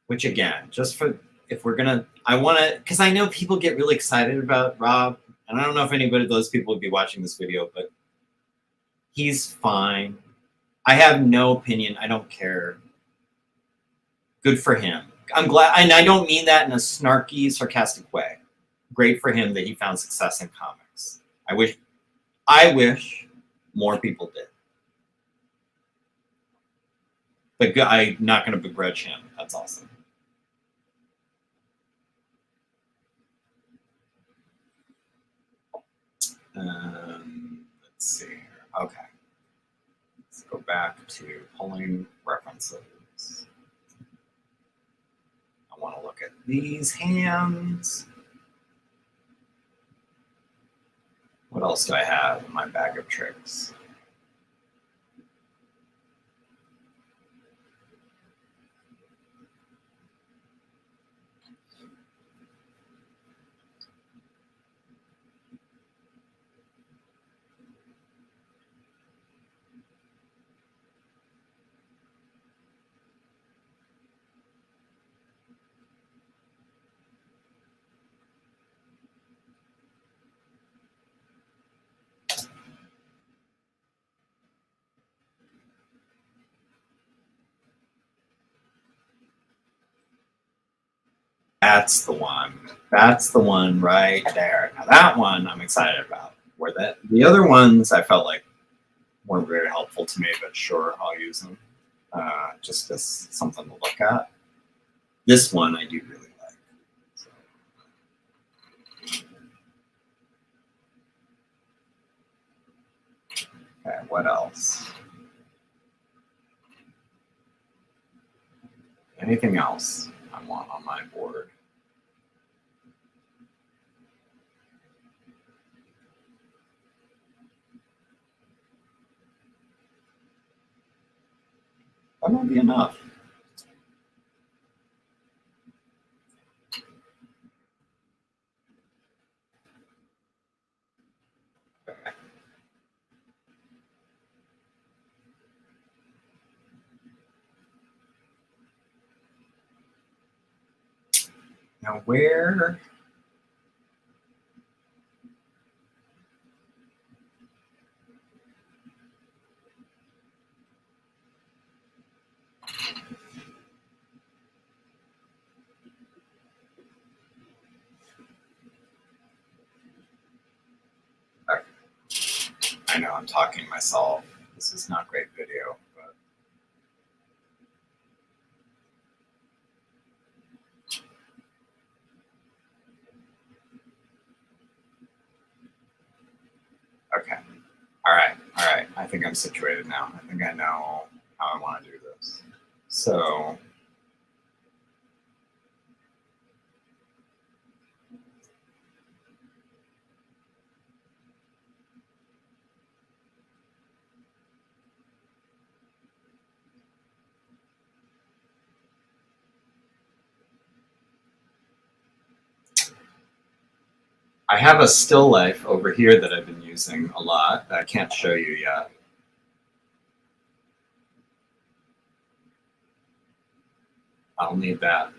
Which, again, just for, if we're going to, I want to, because I know people get really excited about Rob, and I don't know if anybody of those people would be watching this video, but he's fine. I have no opinion. I don't care. Good for him. I'm glad, and I don't mean that in a snarky, sarcastic way. Great for him that he found success in comics. I wish more people did. But I'm not going to begrudge him. That's awesome. Let's see here. Okay. go back to pulling references. I want to look at these hands. What else do I have in my bag of tricks? That's the one. That's the one right there. Now that one I'm excited about. Where the other ones I felt like weren't very helpful to me, but sure, I'll use them just as something to look at. This one I do really like. Okay, what else? Anything else I want on my board? That might be enough. Okay. Now where? I know I'm talking to myself. This is not great video, but okay. All right. I think I'm situated now. I think I know how I want to do this. So I have a still life over here that I've been using a lot that I can't show you yet. I'll need that.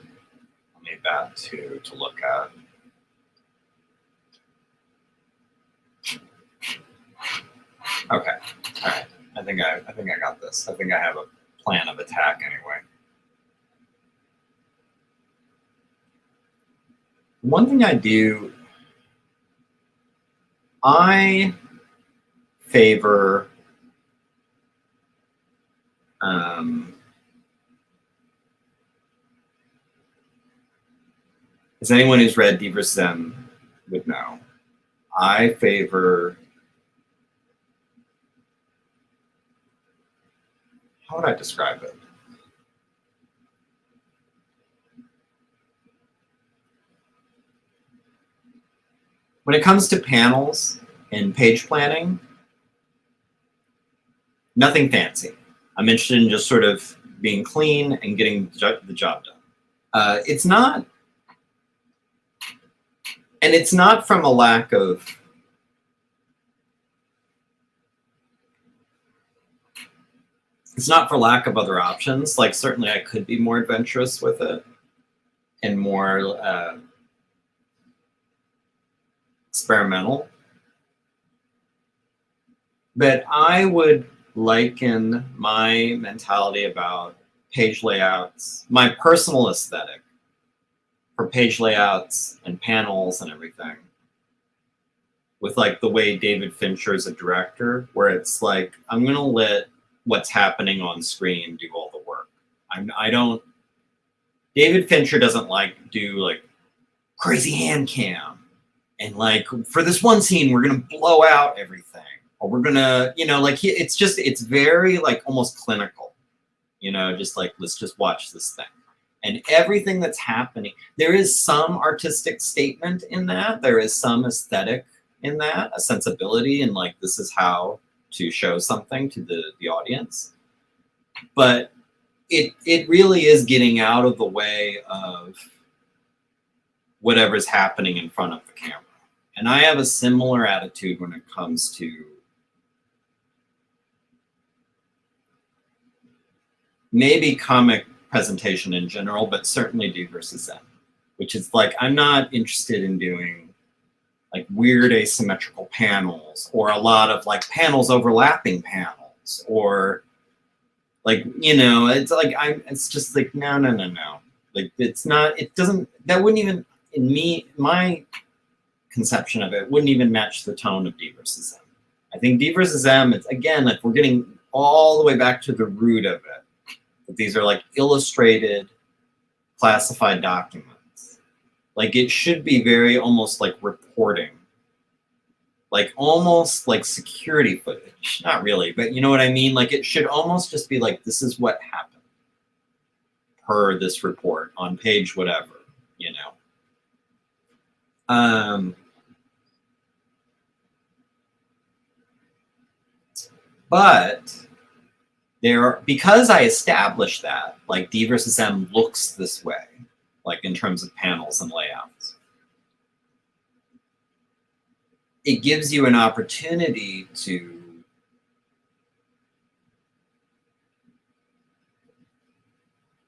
I'll need that to look at. Okay. All right. I think I got this. I think I have a plan of attack anyway. One thing I do, I favor as anyone who's read D vs. Them would know, I favor, how would I describe it? When it comes to panels and page planning, nothing fancy. I'm interested in just sort of being clean and getting the job done. It's not, and it's not from a lack of it's not for lack of other options. Like certainly I could be more adventurous with it and more experimental. But I would liken my mentality about page layouts, my personal aesthetic for page layouts and panels and everything, with like the way David Fincher is a director, where it's like, I'm going to let what's happening on screen do all the work. David Fincher doesn't do like crazy hand cam and like for this one scene we're gonna blow out everything. or we're gonna, like it's very like almost clinical, just like, let's just watch this thing. And everything that's happening, there is some artistic statement in that. There is some aesthetic in that, a sensibility, and like, this is how to show something to the audience. But it really is getting out of the way of whatever's happening in front of the camera. And I have a similar attitude when it comes to maybe comic presentation in general, but certainly D versus M, which is like, I'm not interested in doing like weird asymmetrical panels, or a lot of like panels overlapping panels, or like, it's like, it's just like, no. Like, it's not, it doesn't, that wouldn't even, my conception of it wouldn't even match the tone of D versus M. I think D versus M, it's again, like, we're getting all the way back to the root of it. But these are like illustrated, classified documents. Like, it should be very almost like reporting, like almost like security footage. Not really, but you know what I mean? Like, it should almost just be like, this is what happened per this report on page whatever, But because I established that, like, D versus M looks this way, like in terms of panels and layouts, it gives you an opportunity to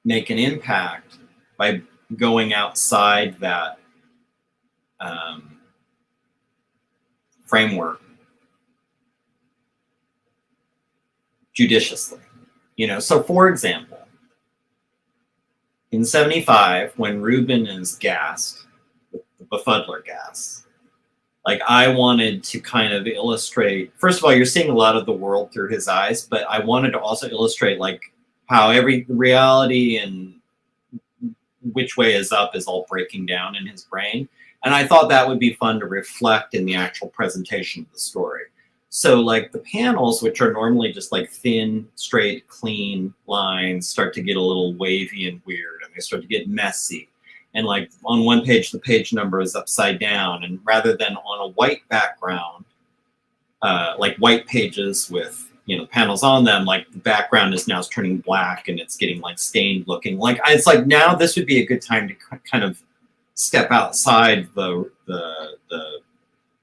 make an impact by going outside that framework judiciously. So for example, in 75, when Reuben is gassed, the befuddler gas, like, I wanted to kind of illustrate, first of all, you're seeing a lot of the world through his eyes, but I wanted to also illustrate like how every reality and which way is up is all breaking down in his brain. And I thought that would be fun to reflect in the actual presentation of the story. So like, the panels, which are normally just like thin, straight, clean lines, start to get a little wavy and weird, and they start to get messy. And like, on one page, the page number is upside down, and rather than on a white background, like white pages with panels on them, like the background is now turning black and it's getting like stained looking. Like, it's like, now this would be a good time to kind of step outside the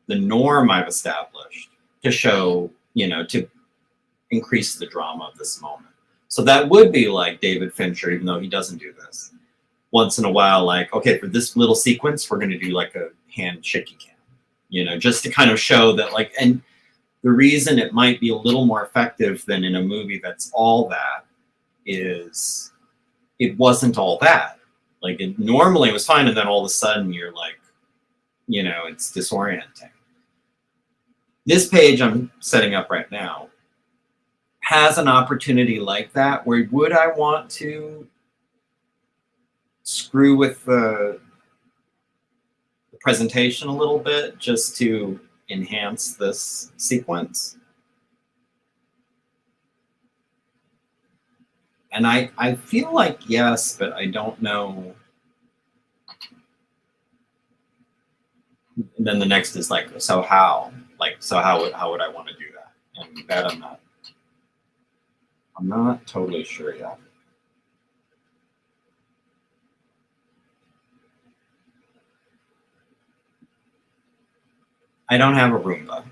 norm I've established to show, to increase the drama of this moment. So that would be like David Fincher, even though he doesn't do this. Once in a while, like, okay, for this little sequence, we're going to do like a hand shaky cam, just to kind of show that, like, and the reason it might be a little more effective than in a movie that's all that is it wasn't all that. Like, it normally was fine, and then all of a sudden you're like, it's disorienting. This page I'm setting up right now has an opportunity like that, where would I want to screw with the presentation a little bit just to enhance this sequence? And I feel like yes, but I don't know. And then the next is like, so how? Like, so how would I want to do that? And that I'm not totally sure yet. I don't have a Roomba.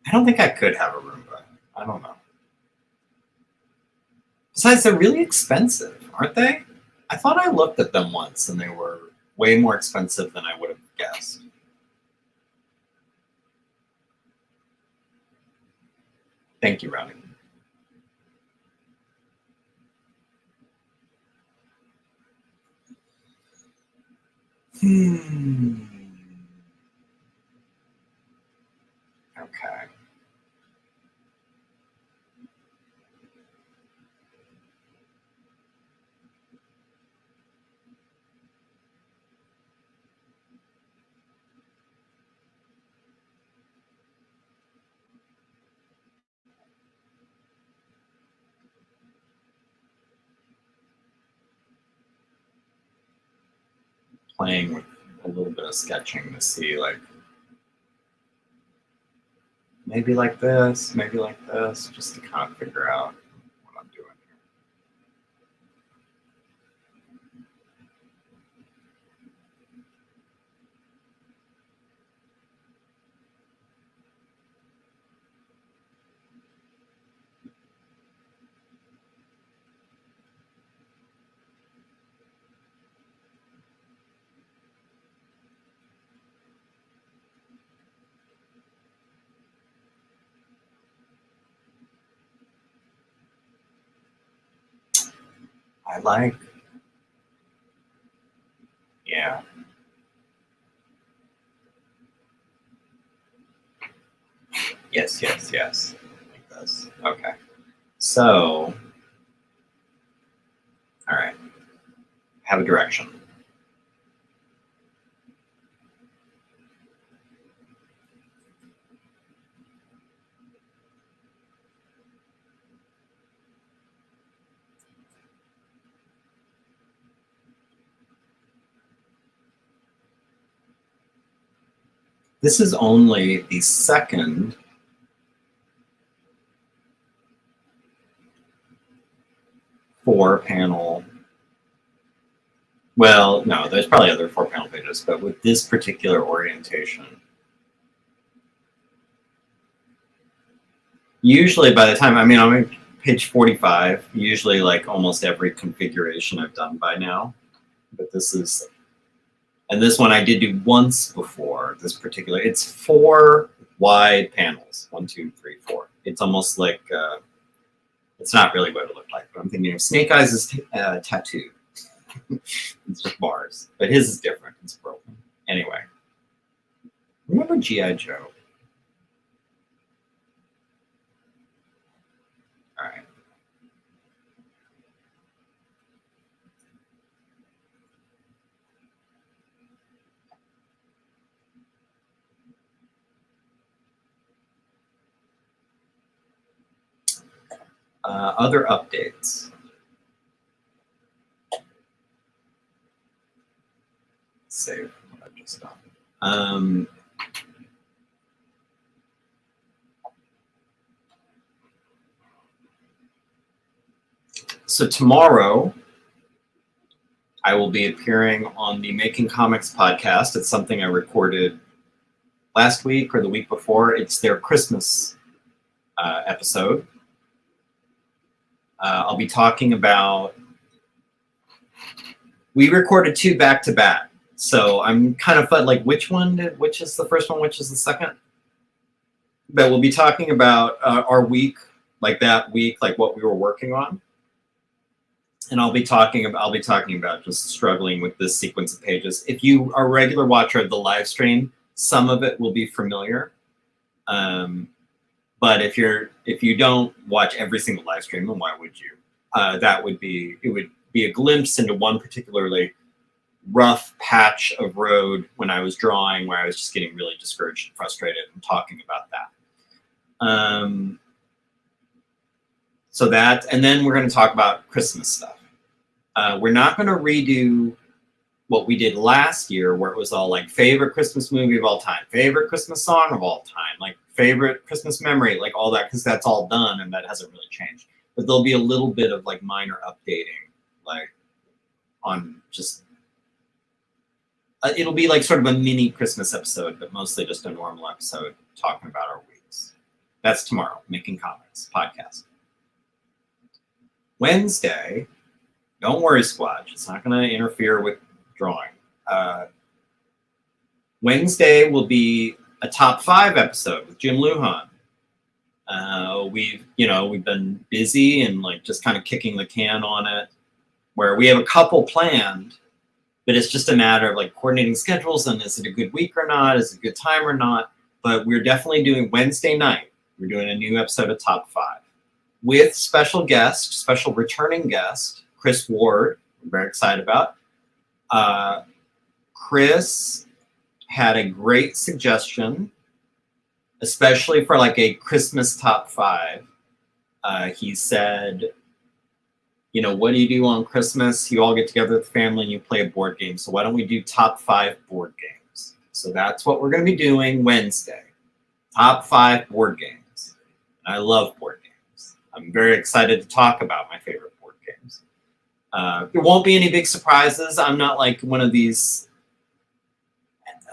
I don't think I could have a Roomba. I don't know. Besides, they're really expensive, aren't they? I thought I looked at them once and they were way more expensive than I would have guessed. Thank you, Ronnie. Okay. playing with a little bit of sketching to see, like, maybe like this, just to kind of figure out what I'm doing here. I like, yeah. Yes. Like this. Okay. So, all right. Have a direction. This is only the second four-panel. Well, no, there's probably other four-panel pages, but with this particular orientation, usually by the time, I mean, I'm on page 45, usually like almost every configuration I've done by now, but this is, and this one I did do once before, this particular, it's 4 wide panels, 1, 2, 3, 4. It's almost like, it's not really what it looked like, but I'm thinking of Snake Eyes' tattoo. It's just bars, but his is different. It's broken. Anyway, remember G.I. Joe? All right. Other updates. Save what I've just done. So tomorrow, I will be appearing on the Making Comics podcast. It's something I recorded last week or the week before. It's their Christmas episode. I'll be talking about, we recorded 2 back-to-back. So I'm kind of like, which is the first one, which is the second? But we'll be talking about our week, like that week, like what we were working on. And I'll be talking about just struggling with this sequence of pages. If you are a regular watcher of the live stream, some of it will be familiar. But if you don't watch every single live stream, then why would you? It would be a glimpse into one particularly rough patch of road when I was drawing, where I was just getting really discouraged and frustrated and talking about that. So that, and then we're going to talk about Christmas stuff. We're not going to redo what we did last year, where it was all like favorite Christmas movie of all time, favorite Christmas song of all time, like favorite Christmas memory, like all that, because that's all done and that hasn't really changed. But there'll be a little bit of like minor updating, like on just, it'll be like sort of a mini Christmas episode, but mostly just a normal episode talking about our weeks. That's tomorrow, Making Comics podcast. Wednesday, don't worry, Squatch. It's not going to interfere with drawing. Wednesday will be a top 5 episode with Jim Lujan. We've been busy and like just kind of kicking the can on it, where we have a couple planned, but it's just a matter of like coordinating schedules and is it a good week or not? Is it a good time or not? But we're definitely doing Wednesday night. We're doing a new episode of Top 5 with special returning guest, Chris Ward. I'm very excited about. Chris had a great suggestion, especially for like a Christmas top 5. He said, you know, what do you do on Christmas? You all get together with the family and you play a board game. So why don't we do top 5 board games? So that's what we're going to be doing Wednesday. Top 5 board games. I love board games. I'm very excited to talk about my favorite board games. There won't be any big surprises. I'm not like one of these.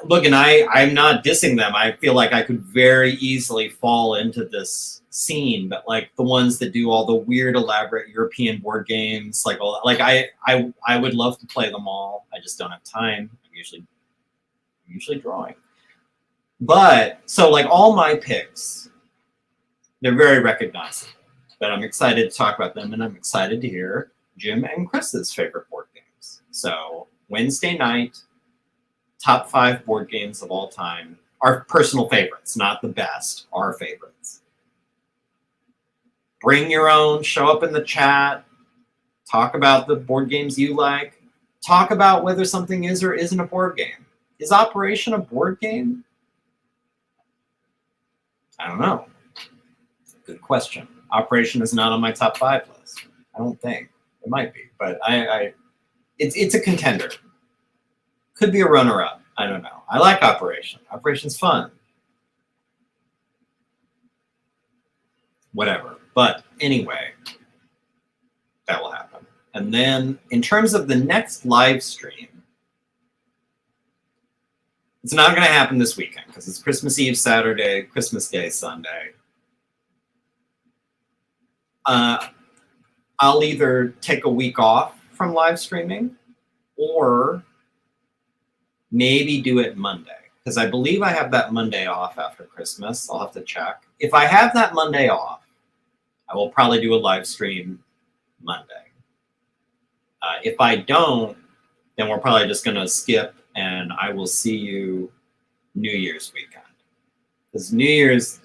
Look, and I'm not dissing them. I feel like I could very easily fall into this scene, but like the ones that do all the weird, elaborate European board games, like I would love to play them all. I just don't have time. I'm usually drawing. But so like all my picks, they're very recognizable. But I'm excited to talk about them, and I'm excited to hear Jim and Chris's favorite board games. So Wednesday night, top 5 board games of all time. Our personal favorites, not the best, our favorites. Bring your own, show up in the chat, talk about the board games you like, talk about whether something is or isn't a board game. Is Operation a board game? I don't know. Good question. Operation is not on my top 5 list. I don't think. It might be, but it's a contender. Could be a runner-up. I don't know. I like Operation. Operation's fun. Whatever. But anyway, that will happen. And then in terms of the next live stream, it's not going to happen this weekend because it's Christmas Eve Saturday, Christmas Day Sunday. I'll either take a week off from live streaming or maybe do it Monday, because I believe I have that Monday off after Christmas. I'll have to check. If I have that Monday off, I will probably do a live stream Monday. If I don't, then we're probably just going to skip, and I will see you New Year's weekend. Because New Year's,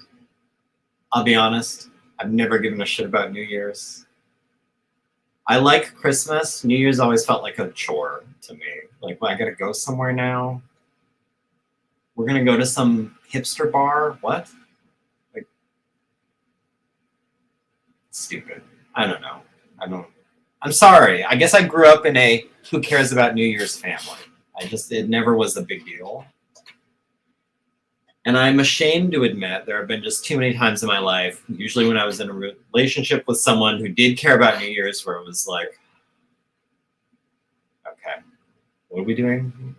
I'll be honest, I've never given a shit about New Year's. I like Christmas. New Year's always felt like a chore to me. Like, well, I gotta go somewhere now. We're gonna go to some hipster bar. What? Like, stupid. I don't know. I'm sorry. I guess I grew up in a who cares about New Year's family. It never was a big deal. And I'm ashamed to admit there have been just too many times in my life, usually when I was in a relationship with someone who did care about New Year's, where it was like, okay, what are we doing?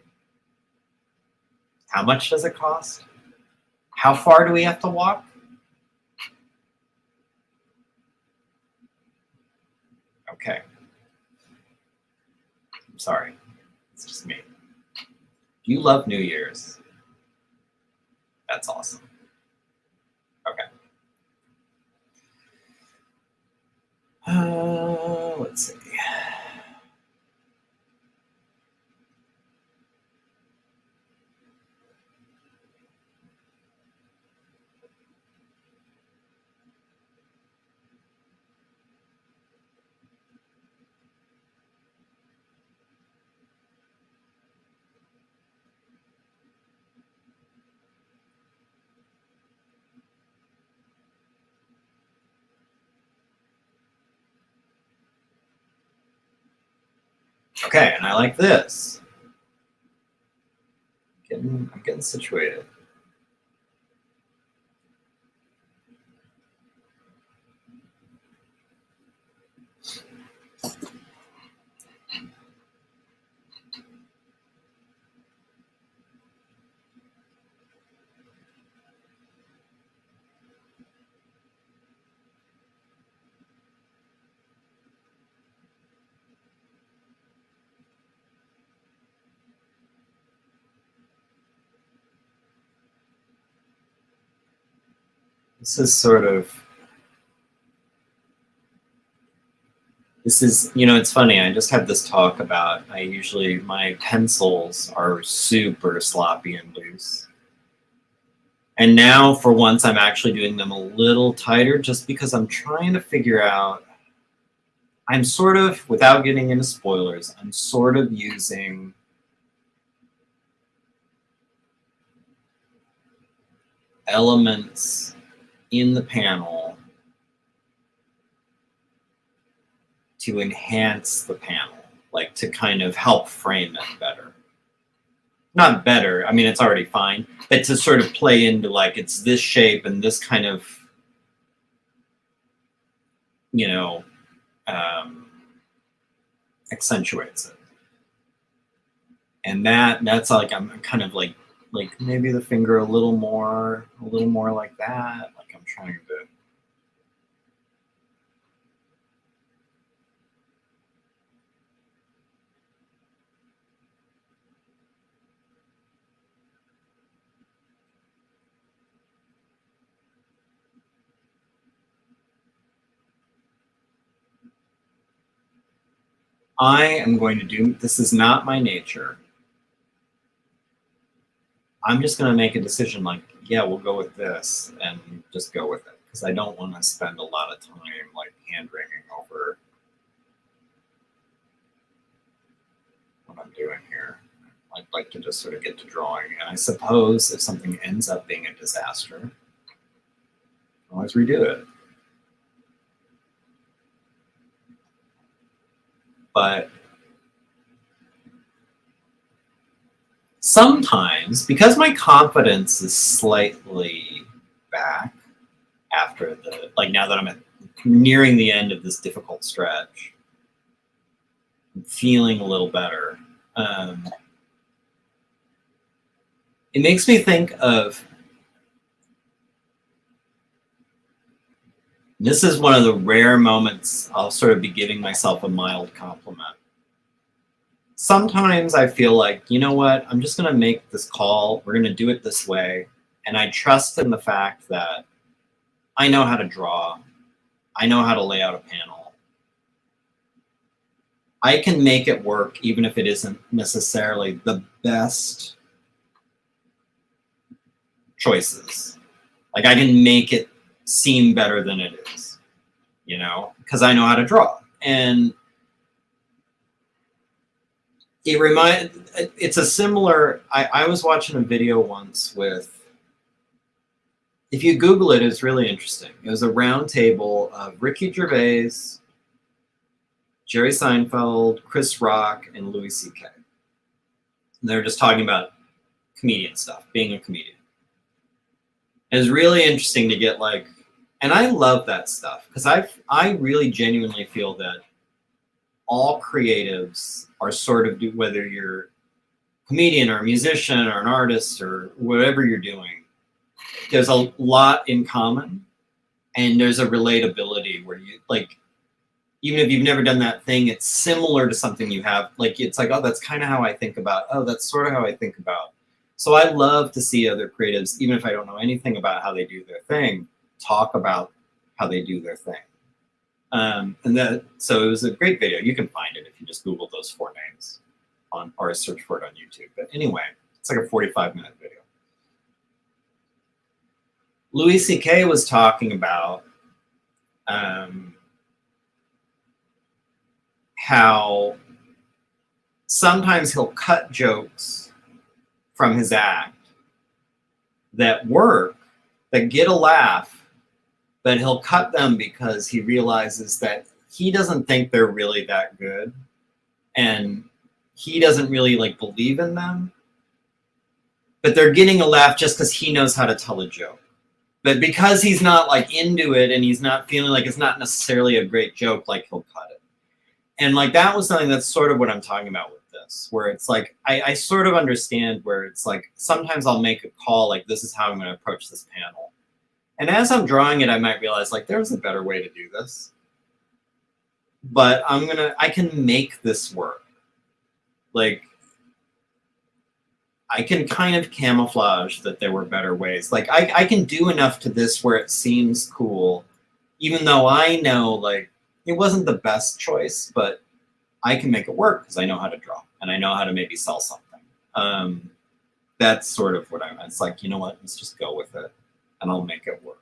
How much does it cost? How far do we have to walk? Okay. I'm sorry. It's just me. Do you love New Year's? That's awesome. Okay. Let's see. Okay, and I like this. I'm getting situated. This is, you know, it's funny. I just had this talk about, my pencils are super sloppy and loose. And now for once, I'm actually doing them a little tighter just because I'm trying to figure out, I'm sort of, without getting into spoilers, I'm sort of using elements in the panel to enhance the panel, like to kind of help frame it better. Not better, I mean, it's already fine, but to sort of play into like, it's this shape and this kind of, you know, accentuates it. And that's like, I'm kind of like maybe the finger a little more like that. Like I'm trying to. I am going to do, this is not my nature. I'm just going to make a decision like, yeah, we'll go with this and just go with it. Because I don't want to spend a lot of time like hand wringing over what I'm doing here. I'd like to just sort of get to drawing. And I suppose if something ends up being a disaster, I'll always redo it. But sometimes, because my confidence is slightly back after the, like now that I'm nearing the end of this difficult stretch, I'm feeling a little better. It makes me think of, this is one of the rare moments I'll sort of be giving myself a mild compliment. Sometimes I feel like, you know what, I'm just going to make this call. We're going to do it this way. And I trust in the fact that I know how to draw. I know how to lay out a panel. I can make it work even if it isn't necessarily the best choices. Like I can make it seem better than it is, you know, because I know how to draw. And it's a similar, I was watching a video once with, if you Google it, it's really interesting. It was a round table of Ricky Gervais, Jerry Seinfeld, Chris Rock, and Louis C.K. And they're just talking about comedian stuff, being a comedian. And it's really interesting to get like, and I love that stuff because I really genuinely feel that all creatives are sort of, whether you're a comedian or a musician or an artist or whatever you're doing, there's a lot in common and there's a relatability where you like, even if you've never done that thing, it's similar to something you have. Like, it's like, oh, that's kind of how I think about, oh, that's sort of how I think about. So I love to see other creatives, even if I don't know anything about how they do their thing, talk about how they do their thing. So it was a great video. You can find it if you just Google those 4 names or search for it on YouTube. But anyway, it's like a 45-minute video. Louis C.K. was talking about how sometimes he'll cut jokes from his act that work, that get a laugh, but he'll cut them because he realizes that he doesn't think they're really that good and he doesn't really like believe in them, but they're getting a laugh just because he knows how to tell a joke. But because he's not like into it and he's not feeling like it's not necessarily a great joke, like he'll cut it. And like that was something that's sort of what I'm talking about with this, where it's like I sort of understand where it's like sometimes I'll make a call like this is how I'm going to approach this panel. And as I'm drawing it, I might realize like there's a better way to do this. But I can make this work. Like I can kind of camouflage that there were better ways. Like I can do enough to this where it seems cool, even though I know like it wasn't the best choice, but I can make it work because I know how to draw and I know how to maybe sell something. That's sort of what it's like, you know what, let's just go with it and I'll make it work.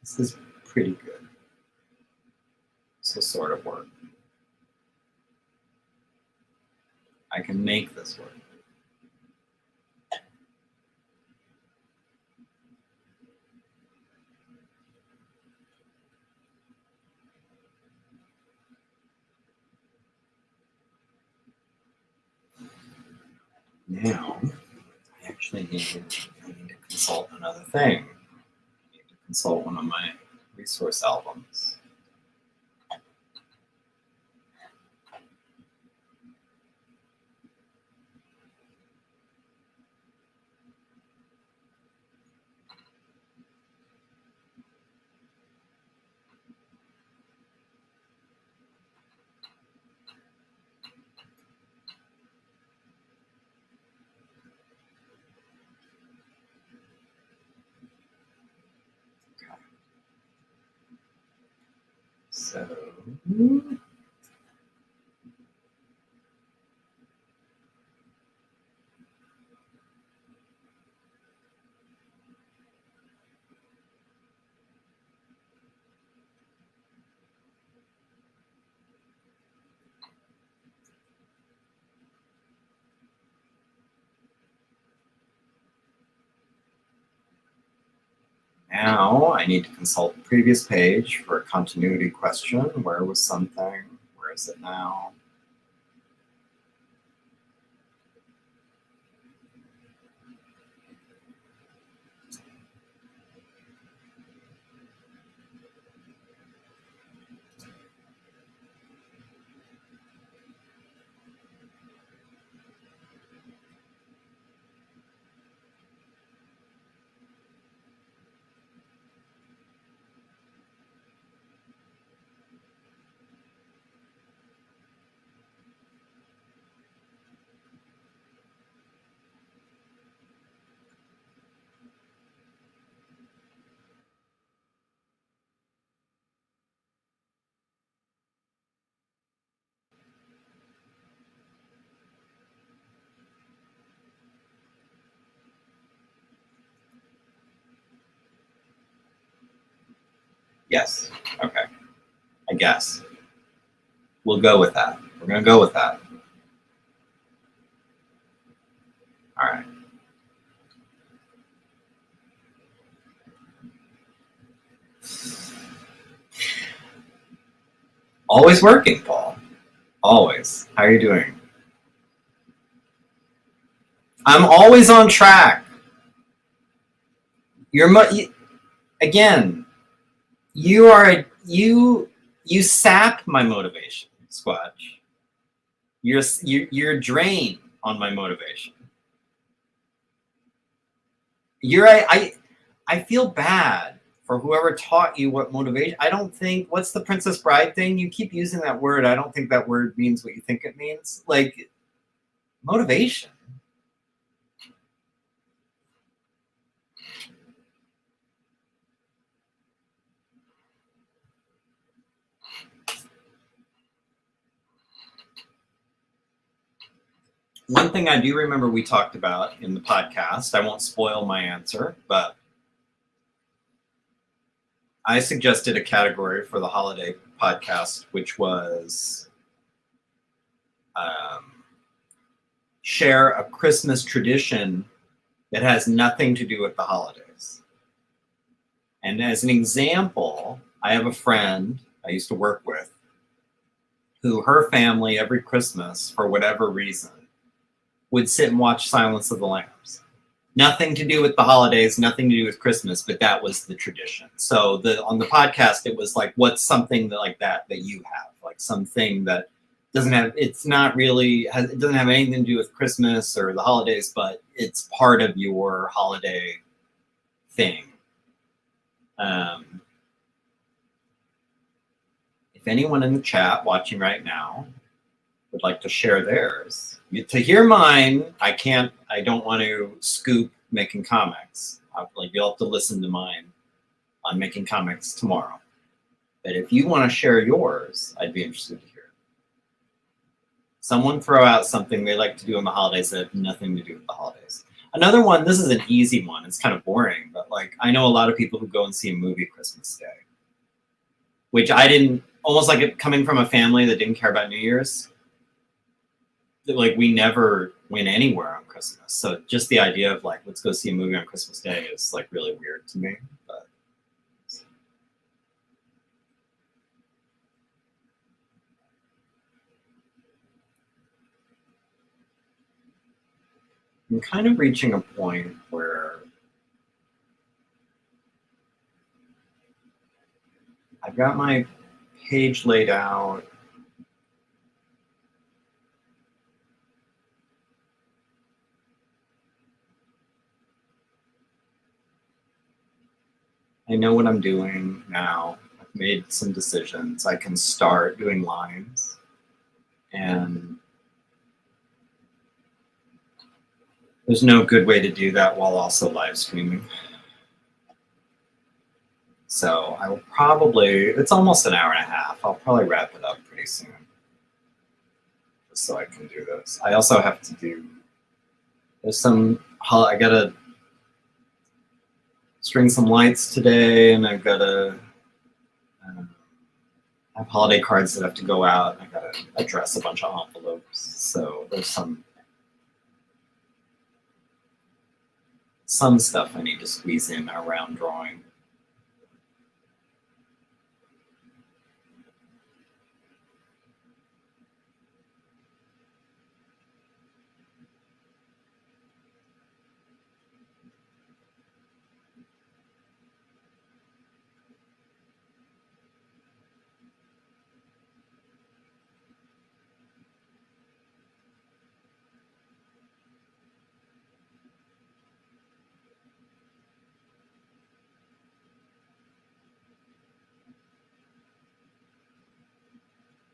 This is pretty good. This will sort of work. I can make this work. Now, I actually need to consult another thing. I need to consult one of my resource albums. So, now I need to consult the previous page for a continuity question. Where was something? Where is it now? Yes. Okay. I guess. We'll go with that. We're going to go with that. All right. Always working, Paul. Always. How are you doing? I'm always on track. Again, you sap my motivation, Squatch. You're drain on my motivation. I feel bad for whoever taught you what motivation. I don't think, what's the Princess Bride thing? You keep using that word. I don't think that word means what you think it means. Like, motivation. One thing I do remember we talked about in the podcast, I won't spoil my answer, but I suggested a category for the holiday podcast, which was share a Christmas tradition that has nothing to do with the holidays. And as an example, I have a friend I used to work with who her family every Christmas, for whatever reason, would sit and watch Silence of the Lambs. Nothing to do with the holidays, nothing to do with Christmas, but that was the tradition. So on the podcast, it was like, what's something like that you have? Like something that doesn't have, it doesn't have anything to do with Christmas or the holidays, but it's part of your holiday thing. If anyone in the chat watching right now would like to share theirs, to hear mine, I don't want to scoop Making Comics. You'll have to listen to mine on Making Comics tomorrow. But if you want to share yours, I'd be interested to hear it. Someone throw out something they like to do on the holidays that have nothing to do with the holidays. Another one, this is an easy one. It's kind of boring, but like I know a lot of people who go and see a movie Christmas Day, which I didn't, almost like it coming from a family that didn't care about New Year's. Like we never went anywhere on Christmas. So just the idea of like, let's go see a movie on Christmas Day is like really weird to me. But I'm kind of reaching a point where I've got my page laid out. I know what I'm doing now. I've made some decisions. I can start doing lines. And there's no good way to do that while also live streaming. So I will probably, it's almost an hour and a half. I'll probably wrap it up pretty soon. Just so I can do this. I also have to do, there's some, I gotta string some lights today, and I've gotta have holiday cards that have to go out. I gotta address a bunch of envelopes. So there's some stuff I need to squeeze in around drawing.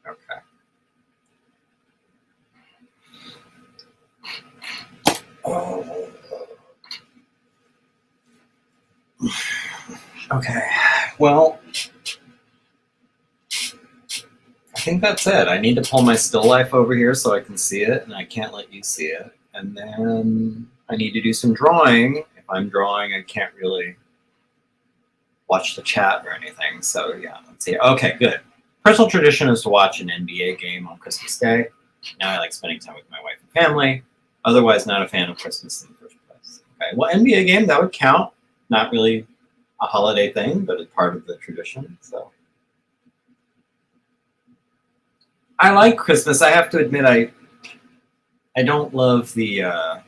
Okay. Oh. Okay. Well, I think that's it. I need to pull my still life over here so I can see it, and I can't let you see it. And then I need to do some drawing. If I'm drawing, I can't really watch the chat or anything. So yeah, let's see. Okay, good. Personal tradition is to watch an NBA game on Christmas Day. Now I like spending time with my wife and family. Otherwise, not a fan of Christmas in the first place. Okay, well, NBA game, that would count. Not really a holiday thing, but it's part of the tradition. So I like Christmas. I have to admit, I don't love the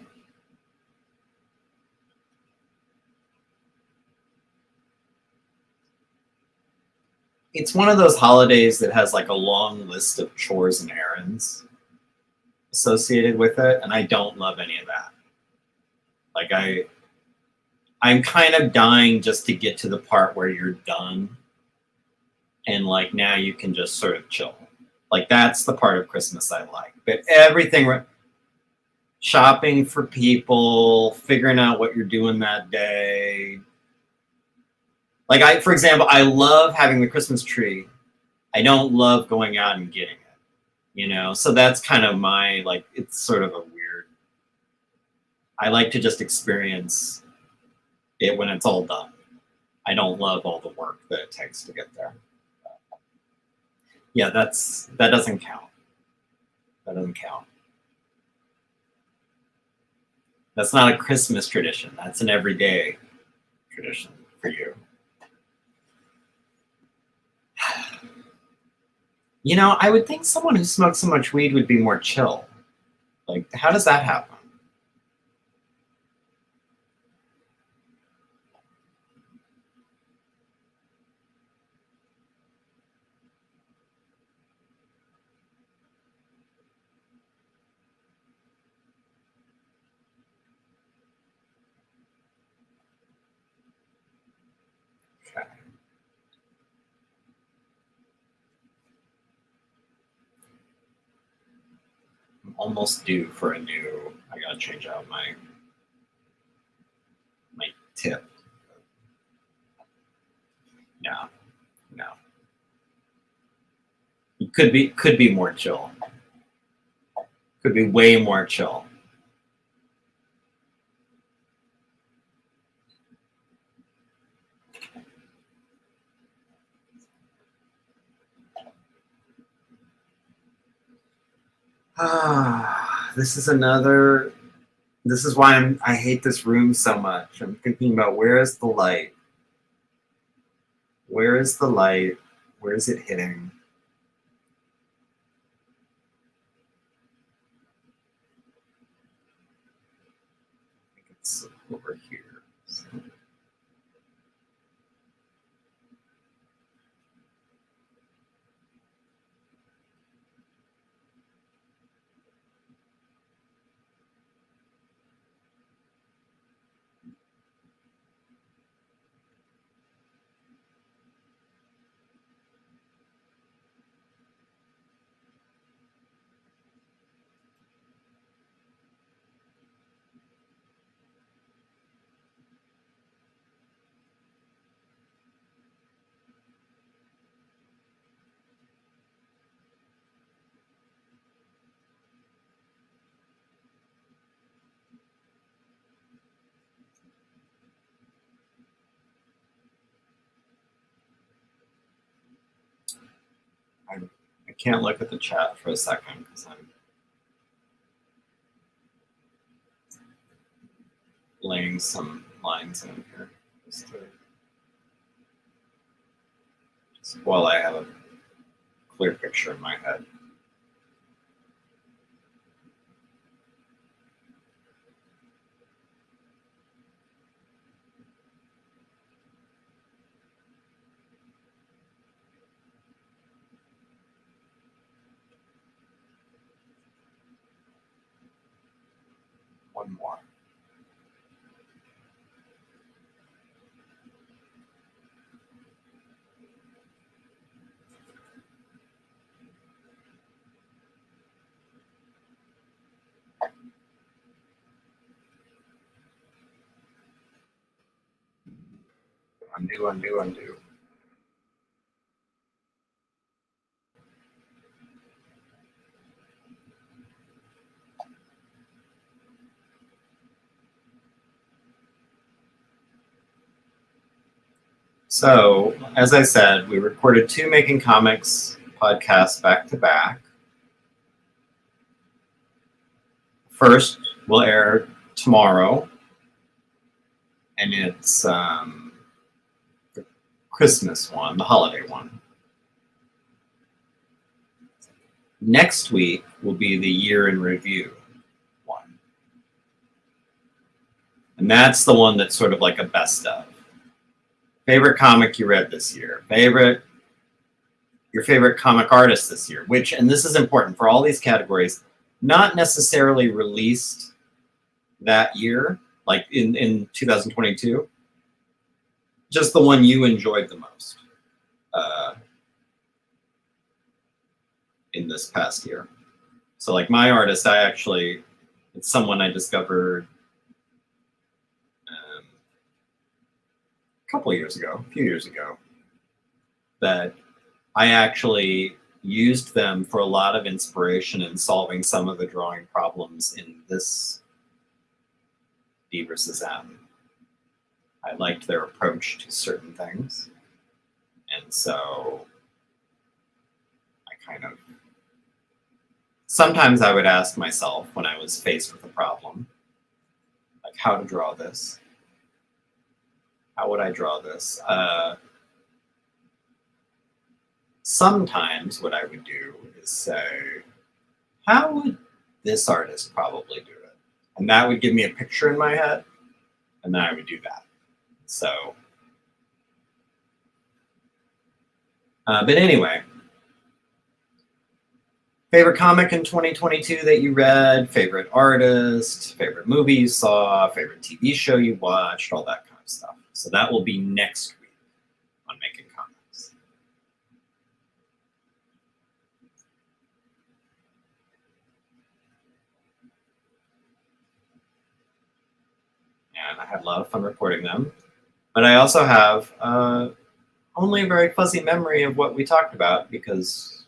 it's one of those holidays that has like a long list of chores and errands associated with it, and I don't love any of that. Like I'm kind of dying just to get to the part where you're done and like now you can just sort of chill. Like that's the part of Christmas I like. But everything, shopping for people, figuring out what you're doing that day. Like for example, I love having the Christmas tree. I don't love going out and getting it, you know? So that's kind of my, like, it's sort of a weird, I like to just experience it when it's all done. I don't love all the work that it takes to get there. Yeah, that doesn't count. That doesn't count. That's not a Christmas tradition. That's an everyday tradition for you. You know, I would think someone who smokes so much weed would be more chill. Like, how does that happen? Okay. I'm almost due for a new, I gotta change out my tip. No, no. It could be more chill. Could be way more chill. This is another. This is why I hate this room so much. I'm thinking about where is the light? Where is the light? Where is it hitting? I think it's over here. So. I can't look at the chat for a second because I'm laying some lines in here just while I have a clear picture in my head. One more. Undo, undo, undo. So, as I said, we recorded 2 Making Comics podcasts back to back. First will air tomorrow, and it's the Christmas one, the holiday one. Next week will be the year in review one. And that's the one that's sort of like a best of. Favorite comic you read this year? Your favorite comic artist this year? Which, and this is important for all these categories, not necessarily released that year, like in 2022. Just the one you enjoyed the most in this past year. So like my artist, it's someone I discovered a few years ago, that I actually used them for a lot of inspiration in solving some of the drawing problems in this D versus M. I liked their approach to certain things. And so sometimes I would ask myself when I was faced with a problem, like how to draw this. How would I draw this? Sometimes what I would do is say, how would this artist probably do it? And that would give me a picture in my head, and then I would do that. So, but anyway, favorite comic in 2022 that you read, favorite artist, favorite movie you saw, favorite TV show you watched, all that kind of stuff. So that will be next week on Making Comics. And I had a lot of fun recording them. But I also have only a very fuzzy memory of what we talked about because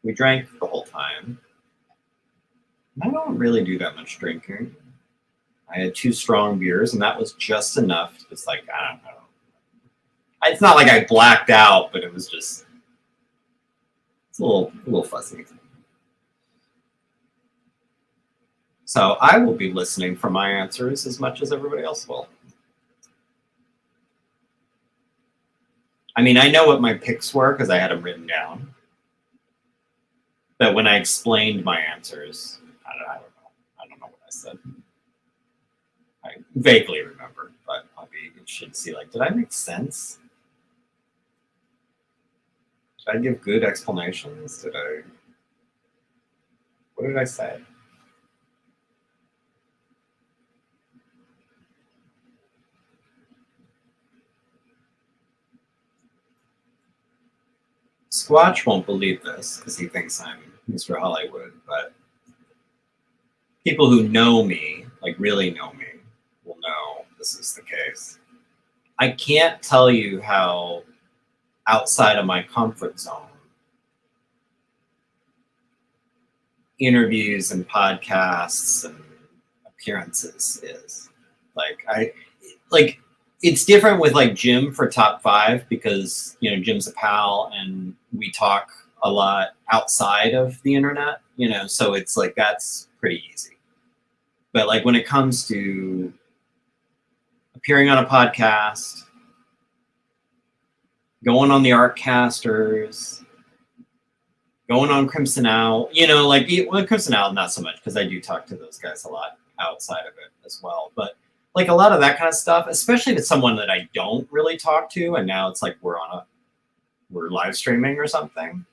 we drank the whole time. And I don't really do that much drinking. I had 2 strong beers, and that was just enough. It's like, I don't know. It's not like I blacked out, but it was just, it's a little fuzzy. So I will be listening for my answers as much as everybody else will. I mean, I know what my picks were because I had them written down. But when I explained my answers, I don't know. I don't know what I said. I vaguely remember, but I'll be interested to see, like, did I make sense? Did I give good explanations? What did I say? Squatch won't believe this because he thinks I'm Mr. Hollywood, but people who know me, like really know me, will know this is the case. I can't tell you how outside of my comfort zone interviews and podcasts and appearances is. Like it's different with like Jim for top 5 because, you know, Jim's a pal and we talk a lot outside of the internet, you know, so it's like that's pretty easy. But like when it comes to appearing on a podcast, going on the Artcasters, going on Crimson Owl, you know, like well, Crimson Owl, not so much because I do talk to those guys a lot outside of it as well. But like a lot of that kind of stuff, especially with someone that I don't really talk to, and now it's like we're live streaming or something,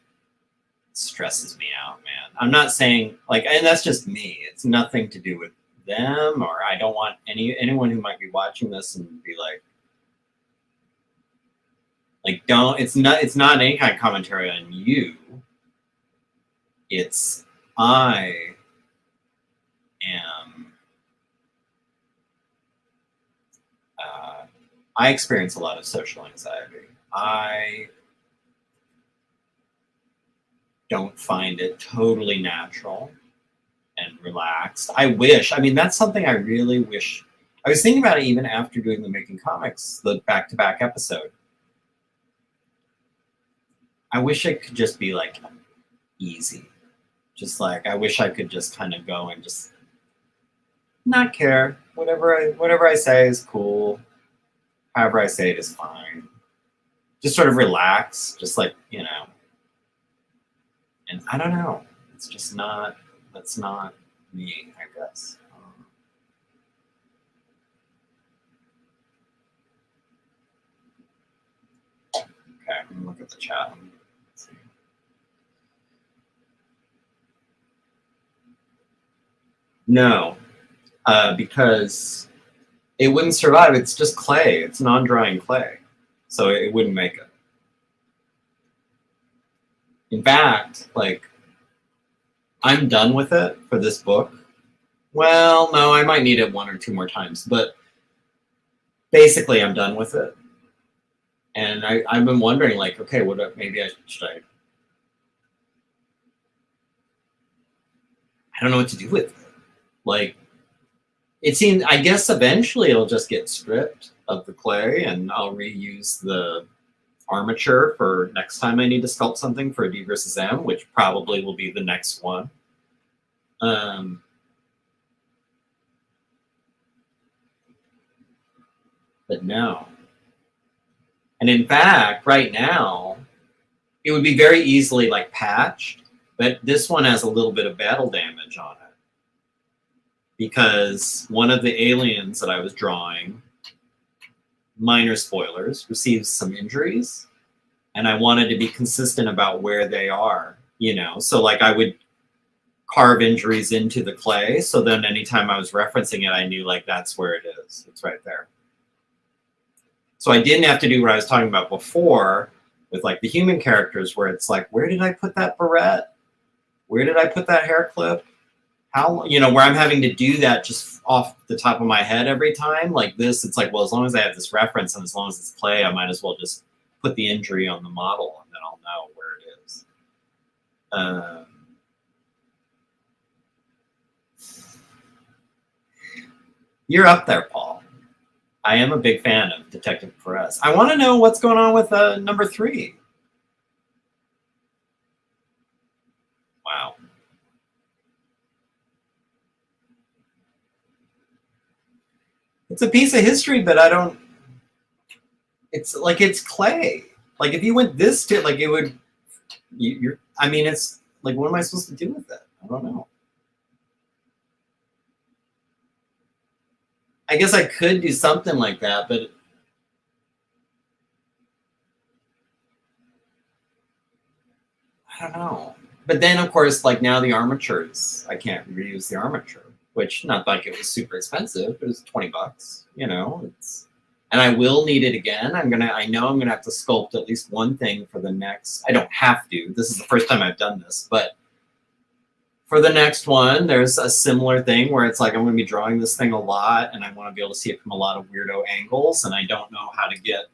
it stresses me out, man. I'm not saying like, and that's just me. It's nothing to do with them, or I don't want anyone who might be watching this and be like don't. It's not any kind of commentary on you. It's I experience a lot of social anxiety. I don't find it totally natural and relaxed. I mean, that's something I really wish. I was thinking about it even after doing the Making Comics, the back-to-back episode. I wish it could just be like easy. Just like, I wish I could just kind of go and just not care. Whatever I say is cool. However I say it is fine. Just sort of relax, just like, you know. And I don't know. It's just not, that's not me, I guess. Okay, I'm gonna look at the chat. Let's see. No, because it wouldn't survive. It's just clay. It's non-drying clay. So it wouldn't make it. In fact, like, I'm done with it for this book. Well, no, I might need it 1 or 2 more times, but basically I'm done with it. And I've been wondering, like, okay, maybe I don't know what to do with it. Like, it seems, I guess eventually it'll just get stripped of the clay and I'll reuse the armature for next time I need to sculpt something for D versus M, which probably will be the next one. But no. And in fact, right now, it would be very easily like patched, but this one has a little bit of battle damage on it. Because one of the aliens that I was drawing, minor spoilers, receives some injuries. And I wanted to be consistent about where they are, you know? So like I would carve injuries into the clay. So then anytime I was referencing it, I knew like that's where it is. It's right there. So I didn't have to do what I was talking about before with like the human characters where it's like, where did I put that barrette? Where did I put that hair clip? How, you know, where I'm having to do that just off the top of my head every time. Like this, it's like, well, as long as I have this reference and as long as it's clay, I might as well just put the injury on the model and then I'll know where it is. You're up there, Paul. I am a big fan of Detective Perez. I want to know what's going on with number 3. Wow. It's a piece of history, but I don't. It's like it's clay. Like if you went this to like it would. You're. I mean, it's like what am I supposed to do with it? I don't know. I guess I could do something like that, but I don't know. But then, of course, like now the armatures, I can't reuse the armature, which not like it was super expensive. It was $20, you know. It's and I will need it again. I know I'm gonna have to sculpt at least one thing for the next. I don't have to. This is the first time I've done this, but for the next one, there's a similar thing where it's like I'm gonna be drawing this thing a lot, and I want to be able to see it from a lot of weirdo angles, and I don't know how to get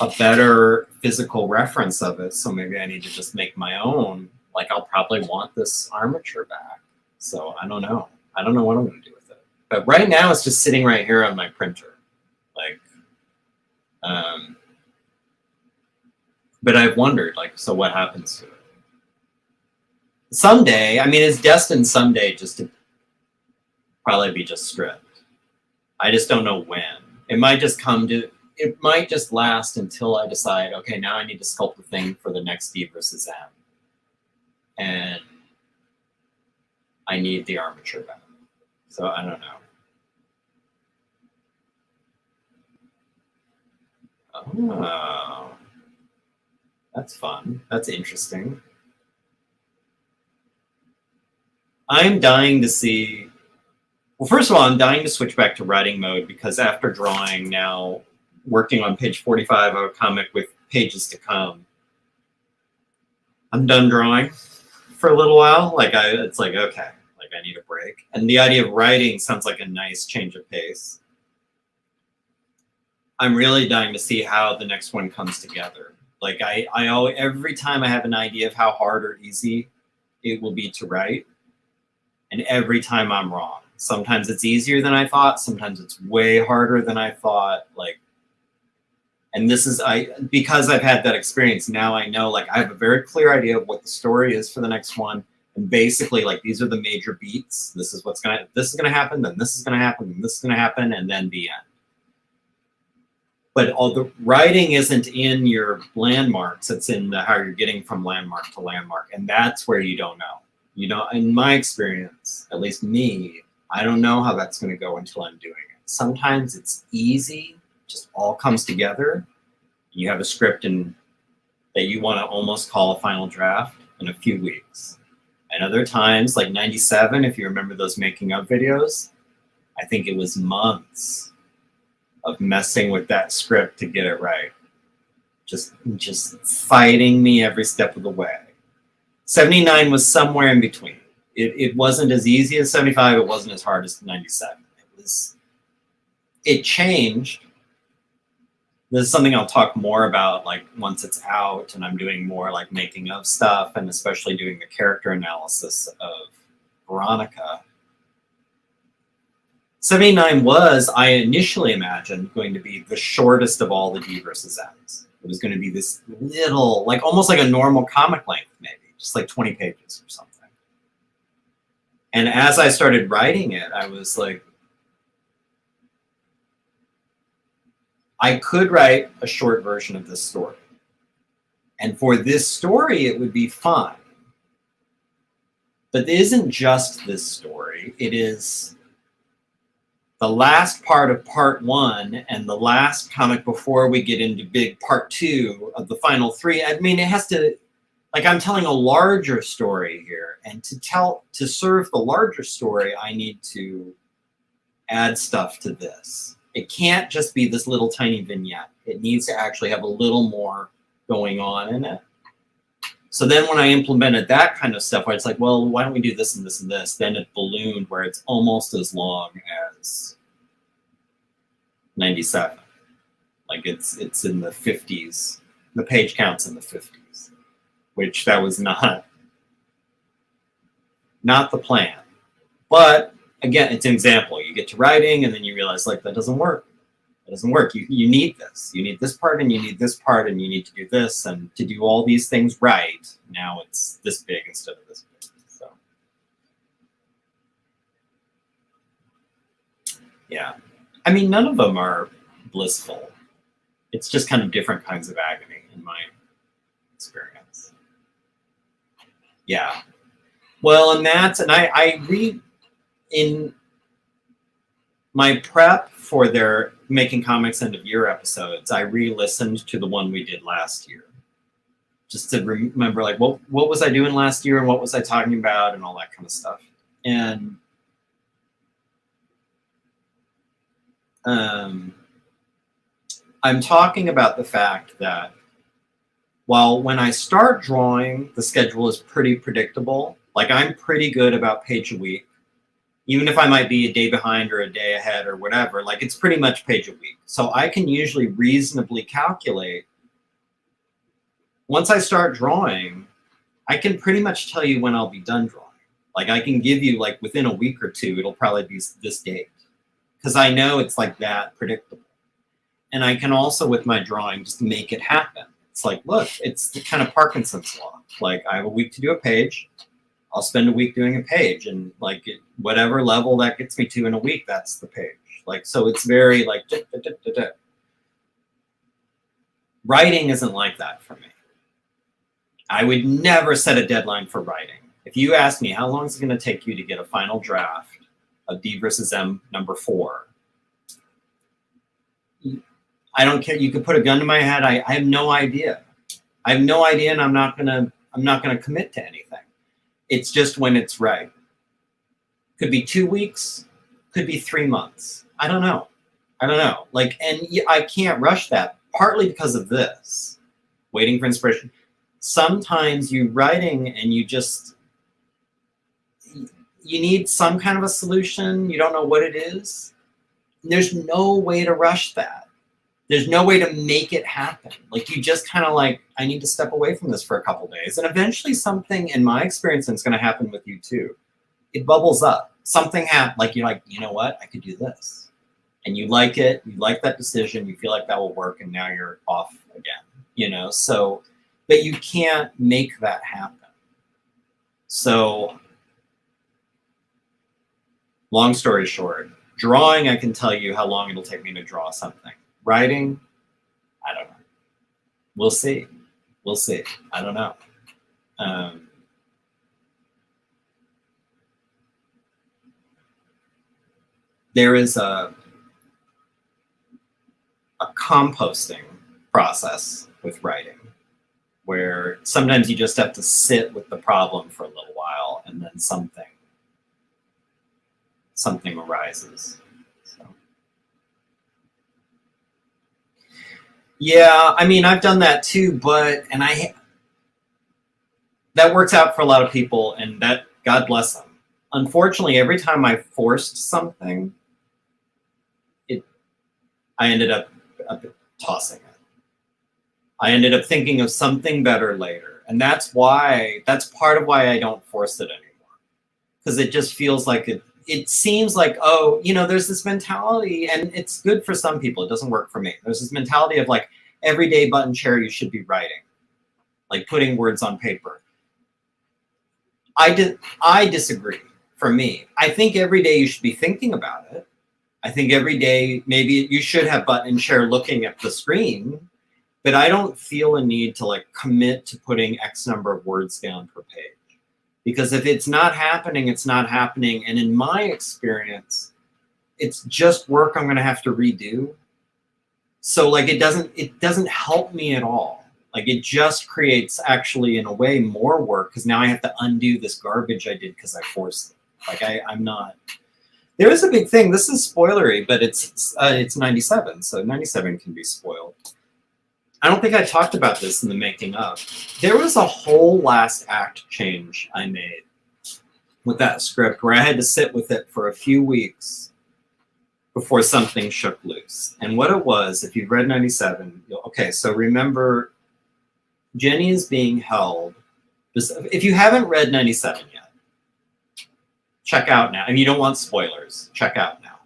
a better physical reference of it. So maybe I need to just make my own. Like I'll probably want this armature back. So I don't know. I don't know what I'm going to do with it. But right now it's just sitting right here on my printer. Like, but I've wondered, like, so what happens to it? Someday, I mean, it's destined someday just to probably be just stripped. I just don't know when. It might just come to, it might just last until I decide, okay, now I need to sculpt the thing for the next D versus M. And I need the armature back. So I don't know. Oh, that's fun. That's interesting. I'm dying to see, well, first of all, I'm dying to switch back to writing mode because after drawing now, working on page 45 of a comic with pages to come, I'm done drawing for a little while. Like it's like, okay, like I need a break. And the idea of writing sounds like a nice change of pace. I'm really dying to see how the next one comes together. Like I always, every time I have an idea of how hard or easy it will be to write, and every time I'm wrong. Sometimes it's easier than I thought. Sometimes it's way harder than I thought. Like, and this is because I've had that experience. Now I know, like, I have a very clear idea of what the story is for the next one, and basically, like, these are the major beats. This is this is gonna happen. Then this is gonna happen. Then this is gonna happen, and then the end. But all the writing isn't in your landmarks. It's in how you're getting from landmark to landmark, and that's where you don't know. You know, in my experience, at least me, I don't know how that's going to go until I'm doing it. Sometimes it's easy, just all comes together. You have a script that you want to almost call a final draft in a few weeks. And other times, like 97, if you remember those making of videos, I think it was months of messing with that script to get it right. Just fighting me every step of the way. 79 was somewhere in between. It wasn't as easy as 75. It wasn't as hard as 97. It changed. This is something I'll talk more about like once it's out and I'm doing more like making of stuff and especially doing the character analysis of Veronica. 79 was, I initially imagined, going to be the shortest of all the D versus M's. It was going to be this little, like almost like a normal comic length maybe. Just like 20 pages or something. And as I started writing it, I was like, I could write a short version of this story. And for this story, it would be fine. But it isn't just this story. It is the last part of part 1 and the last comic before we get into big part 2 of the final 3. I mean, it has to, like I'm telling a larger story here, and to serve the larger story, I need to add stuff to this. It can't just be this little tiny vignette. It needs to actually have a little more going on in it. So then when I implemented that kind of stuff, where it's like, well, why don't we do this and this and this? Then it ballooned where it's almost as long as 97. Like it's in the 50s. The page count's in the 50s. Which that was not the plan. But again, it's an example. You get to writing and then you realize like that doesn't work. It doesn't work. You need this. You need this part and you need this part and you need to do this. And to do all these things right, now it's this big instead of this big. So Yeah. I mean, none of them are blissful. It's just kind of different kinds of agony in my experience. Yeah. Well, and I read in my prep for their Making Comics End of Year episodes, I re-listened to the one we did last year. Just to remember, like, what was I doing last year and what was I talking about and all that kind of stuff. And I'm talking about the fact that while when I start drawing, the schedule is pretty predictable. Like, I'm pretty good about page a week. Even if I might be a day behind or a day ahead or whatever, like, it's pretty much page a week. So I can usually reasonably calculate. Once I start drawing, I can pretty much tell you when I'll be done drawing. Like, I can give you, like, within a week or two, it'll probably be this date. Because I know it's like that predictable. And I can also, with my drawing, just make it happen. It's like, look, it's the kind of Parkinson's law. Like, I have a week to do a page. I'll spend a week doing a page, and like whatever level that gets me to in a week, that's the page. Like, so it's very like, Writing isn't like that for me. I would never set a deadline for writing. If you ask me, how long is it going to take you to get a final draft of D versus M #4? I don't care. You could put a gun to my head. I have no idea. I have no idea, and I'm not gonna commit to anything. It's just when it's right. Could be 2 weeks, could be 3 months. I don't know. Like, and I can't rush that, partly because of this, waiting for inspiration. Sometimes you writing and you need some kind of a solution. You don't know what it is. There's no way to rush that. There's no way to make it happen. Like, you just kind of like, I need to step away from this for a couple days. And eventually something, in my experience, and it's going to happen with you too, it bubbles up. Something happens, like, you're like, you know what? I could do this. And you like it. You like that decision. You feel like that will work. And now you're off again, So, but you can't make that happen. So, long story short, drawing, I can tell you how long it'll take me to draw something. Writing, I don't know. We'll see. I don't know. There is a composting process with writing where sometimes you just have to sit with the problem for a little while and then something arises. Yeah, I mean, I've done that too, that works out for a lot of people, and that, God bless them. Unfortunately, every time I forced something, I ended up tossing it. I ended up thinking of something better later, and that's part of why I don't force it anymore, because it just feels like it seems like, oh, there's this mentality, and it's good for some people. It doesn't work for me. There's this mentality of like, every day button chair, you should be writing, like putting words on paper. I disagree. For me, I think every day you should be thinking about it. I think every day maybe you should have button chair looking at the screen, but I don't feel a need to like commit to putting X number of words down per page. Because if it's not happening, it's not happening. And in my experience, it's just work I'm going to have to redo. So like, it doesn't help me at all. Like, it just creates, actually, in a way, more work, because now I have to undo this garbage I did because I forced it. Like, I'm not. There is a big thing. This is spoilery, but it's 97, so 97 can be spoiled. I don't think I talked about this in the making of. There was a whole last act change I made with that script where I had to sit with it for a few weeks before something shook loose. And what it was, if you've read 97, okay, so remember, Jenny is being held. If you haven't read 97 yet, check out now. And you don't want spoilers, check out now.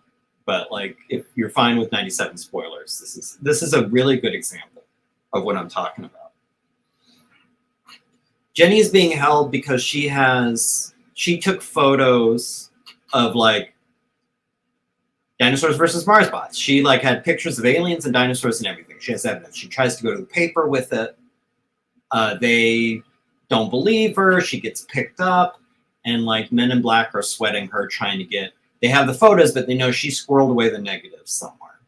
But like, if you're fine with 97 spoilers, this is a really good example of what I'm talking about. Jenny is being held because she took photos of like Dinosaurs versus Mars bots. She like had pictures of aliens and dinosaurs and everything. She has evidence. She tries to go to the paper with it. They don't believe her. She gets picked up, and like Men in Black are sweating her, trying to get. They have the photos, but they know she squirreled away the negatives somewhere.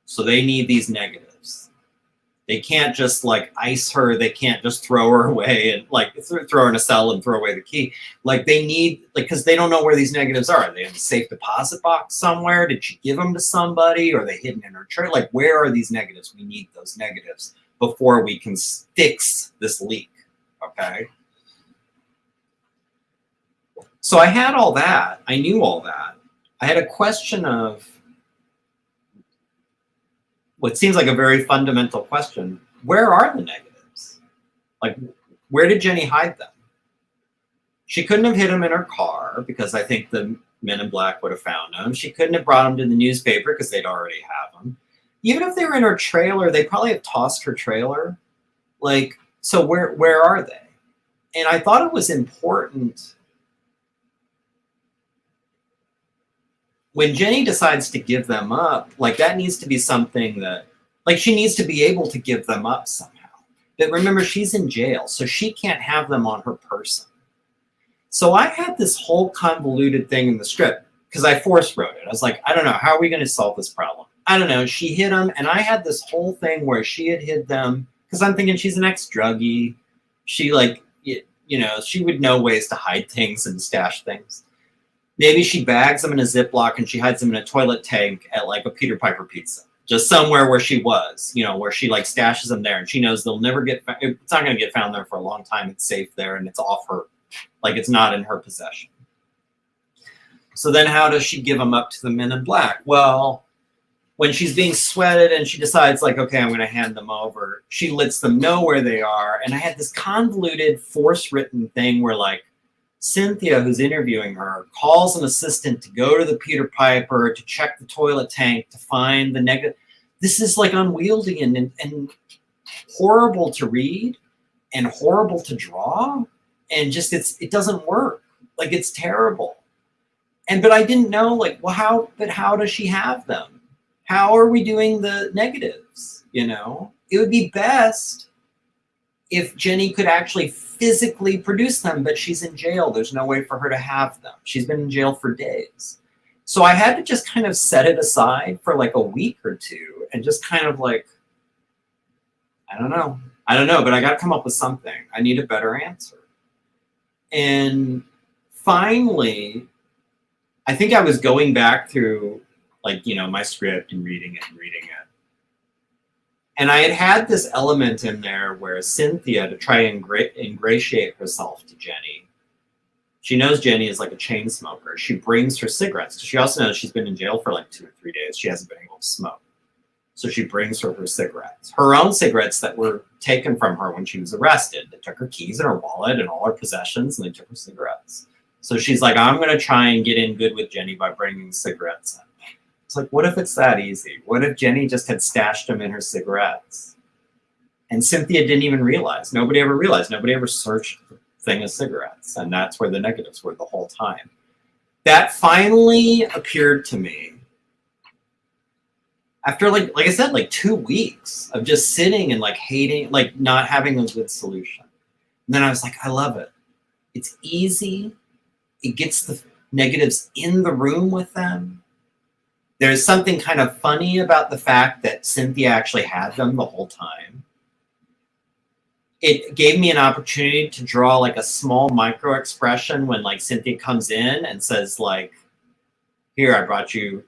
So they need these negatives. They can't just like ice her. They can't just throw her away and like throw her in a cell and throw away the key. Like they need, like, because they don't know where these negatives are. Are they in a safe deposit box somewhere? Did she give them to somebody? Or are they hidden in her tray? Like, where are these negatives? We need those negatives before we can fix this leak. Okay. So I had all that. I knew all that. I had a question of what seems like a very fundamental question. Where are the negatives? Like, where did Jenny hide them? She couldn't have hid them in her car because I think the Men in Black would have found them. She couldn't have brought them to the newspaper because they'd already have them. Even if they were in her trailer, they probably have tossed her trailer. Like, so where are they? And I thought it was important when Jenny decides to give them up, like that needs to be something that, like she needs to be able to give them up somehow. But remember, she's in jail, so she can't have them on her person. So I had this whole convoluted thing in the script because I force wrote it. I was like, I don't know, how are we going to solve this problem? I don't know. She hid them, and I had this whole thing where she had hid them because I'm thinking she's an ex-druggie. She like, you know, she would know ways to hide things and stash things. Maybe she bags them in a Ziploc and she hides them in a toilet tank at like a Peter Piper pizza, just somewhere where she was, you know, where she like stashes them there and she knows they'll never get, it's not going to get found there for a long time. It's safe there and it's off her, like it's not in her possession. So then how does she give them up to the Men in Black? Well, when she's being sweated and she decides like, okay, I'm going to hand them over, she lets them know where they are. And I had this convoluted force written thing where like, Cynthia, who's interviewing her, calls an assistant to go to the Peter Piper to check the toilet tank to find the negative. This is like unwieldy and horrible to read and horrible to draw. And just it doesn't work. Like it's terrible. But I didn't know like, well, how does she have them? How are we doing the negatives? You know, it would be best if Jenny could actually physically produce them, but she's in jail. There's no way for her to have them. She's been in jail for days. So I had to just kind of set it aside for like a week or two and just kind of like, I don't know, but I got to come up with something. I need a better answer. And finally, I think I was going back through like, you know, my script and reading it. And I had this element in there where Cynthia, to try and ingratiate herself to Jenny, she knows Jenny is like a chain smoker. She brings her cigarettes. She also knows she's been in jail for like 2 or 3 days. She hasn't been able to smoke. So she brings her cigarettes. Her own cigarettes that were taken from her when she was arrested. They took her keys and her wallet and all her possessions, and they took her cigarettes. So she's like, I'm going to try and get in good with Jenny by bringing cigarettes in. It's like, what if it's that easy? What if Jenny just had stashed them in her cigarettes? And Cynthia didn't even realize. Nobody ever realized. Nobody ever searched the thing of cigarettes. And that's where the negatives were the whole time. That finally appeared to me after, like I said, like 2 weeks of just sitting and like hating, like not having a good solution. And then I was like, I love it. It's easy. It gets the negatives in the room with them. There's something kind of funny about the fact that Cynthia actually had them the whole time. It gave me an opportunity to draw like a small micro expression when like Cynthia comes in and says like, here, I brought you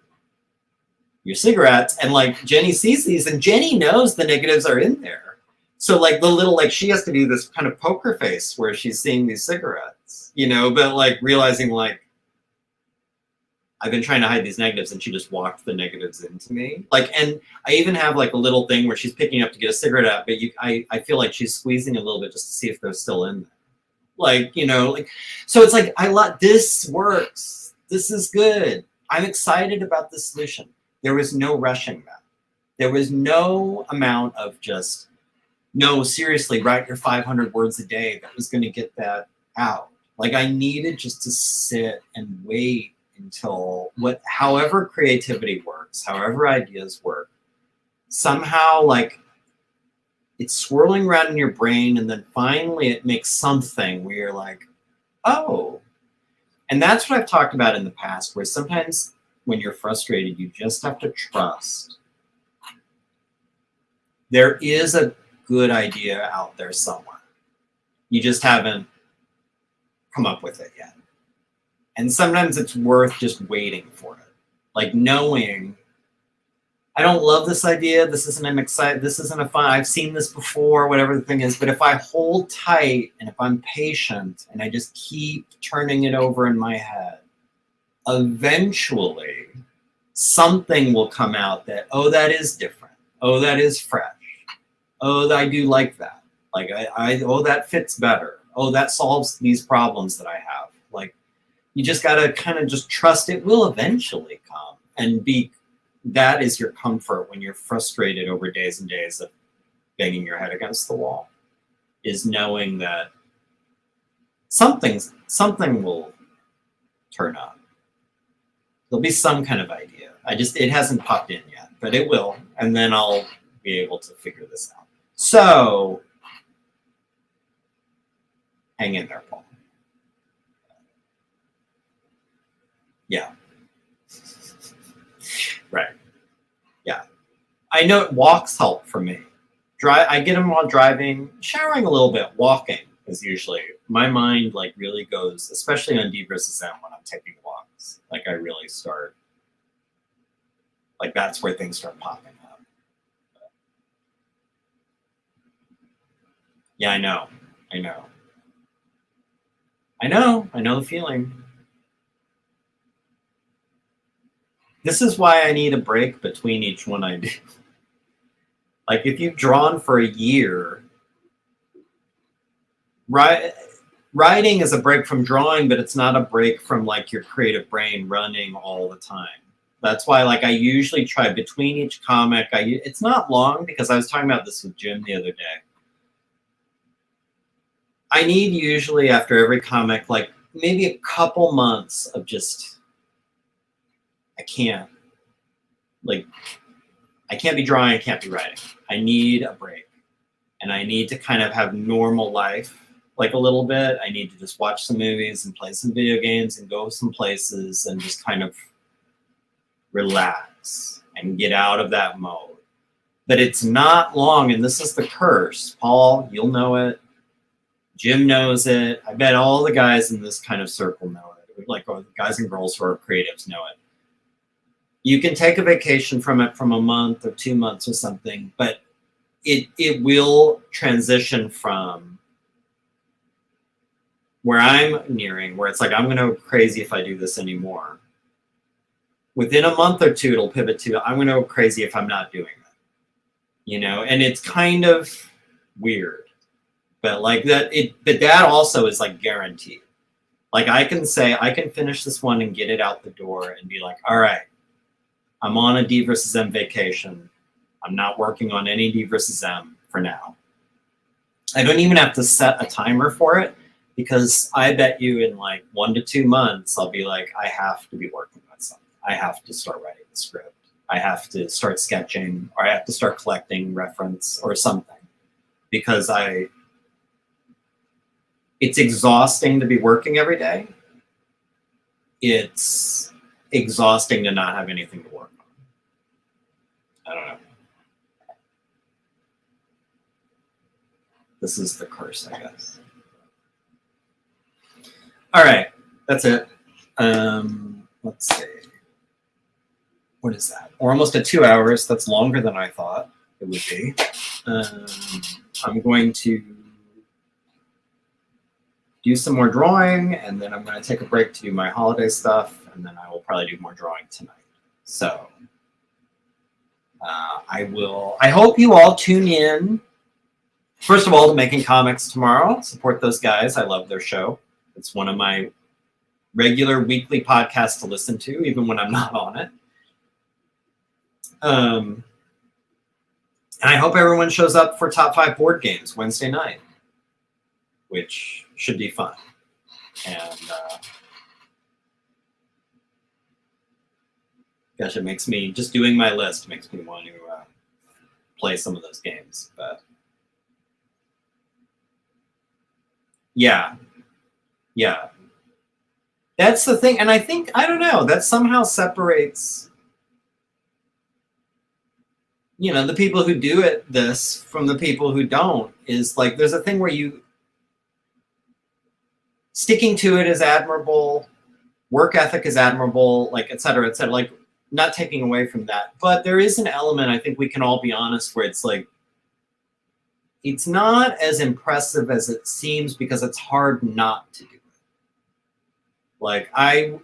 your cigarettes. And like Jenny sees these and Jenny knows the negatives are in there. So like the little, like she has to do this kind of poker face where she's seeing these cigarettes, you know, but like realizing like, I've been trying to hide these negatives and she just walked the negatives into me. Like, and I even have like a little thing where she's picking up to get a cigarette out, but I feel like she's squeezing a little bit just to see if they're still in there. Like, you know, like, so it's like, this works. This is good. I'm excited about the solution. There was no rushing that. There was no amount of just, no, seriously, write your 500 words a day that was going to get that out. Like I needed just to sit and wait until however creativity works, however ideas work, somehow like it's swirling around in your brain, and then finally it makes something where you're like, oh. And that's what I've talked about in the past, where sometimes when you're frustrated, you just have to trust there is a good idea out there somewhere. You just haven't come up with it yet. And sometimes it's worth just waiting for it. Like knowing, I don't love this idea. This isn't a fun, I've seen this before, whatever the thing is. But if I hold tight and if I'm patient and I just keep turning it over in my head, eventually something will come out that, oh, that is different. Oh, that is fresh. Oh, I do like that. Like, oh, that fits better. Oh, that solves these problems that I have. Like, you just got to kind of just trust it will eventually come and that is your comfort when you're frustrated over days and days of banging your head against the wall, is knowing that something will turn up. There'll be some kind of idea. It hasn't popped in yet, but it will. And then I'll be able to figure this out. So hang in there, Paul. Yeah. Right. Yeah. I know walks help for me. I get them while driving, showering a little bit, walking is usually, my mind like really goes, especially on D versus M when I'm taking walks. Like I really start, like that's where things start popping up. Yeah, I know the feeling. This is why I need a break between each one I do. Like if you've drawn for a year, writing is a break from drawing, but it's not a break from like your creative brain running all the time. That's why like I usually try between each comic. It's not long, because I was talking about this with Jim the other day. I need usually after every comic, like maybe a couple months of just, I can't be drawing, I can't be writing. I need a break. And I need to kind of have normal life, like a little bit. I need to just watch some movies and play some video games and go some places and just kind of relax and get out of that mode. But it's not long, and this is the curse. Paul, you'll know it. Jim knows it. I bet all the guys in this kind of circle know it. Like the guys and girls who are creatives know it. You can take a vacation from it from a month or 2 months or something, but it will transition from where I'm nearing, where it's like, I'm going to go crazy if I do this anymore. Within a month or two, it'll pivot to, I'm going to go crazy if I'm not doing it. You know, and it's kind of weird, but like but that also is like guaranteed. Like I can finish this one and get it out the door and be like, all right, I'm on a D versus M vacation. I'm not working on any D versus M for now. I don't even have to set a timer for it, because I bet you in like 1 to 2 months, I'll be like, I have to be working on something. I have to start writing the script. I have to start sketching, or I have to start collecting reference or something, because it's exhausting to be working every day. It's exhausting to not have anything to work on. I don't know. This is the curse, I guess. All right, that's it. Let's see. What is that? We're almost at 2 hours. That's longer than I thought it would be. I'm going to do some more drawing, and then I'm going to take a break to do my holiday stuff, and then I will probably do more drawing tonight. So I hope you all tune in. First of all, to Making Comics tomorrow. Support those guys. I love their show. It's one of my regular weekly podcasts to listen to, even when I'm not on it. And I hope everyone shows up for Top 5 board games Wednesday night, which should be fun. And Gosh, it makes me, just doing my list makes me want to play some of those games. But yeah, yeah. That's the thing. And I think, I don't know, that somehow separates, you know, the people who do this from the people who don't. Is like, there's a thing where you, sticking to it is admirable, work ethic is admirable, like, et cetera, like, not taking away from that. But there is an element, I think we can all be honest, where it's like, it's not as impressive as it seems because it's hard not to do it. Like, I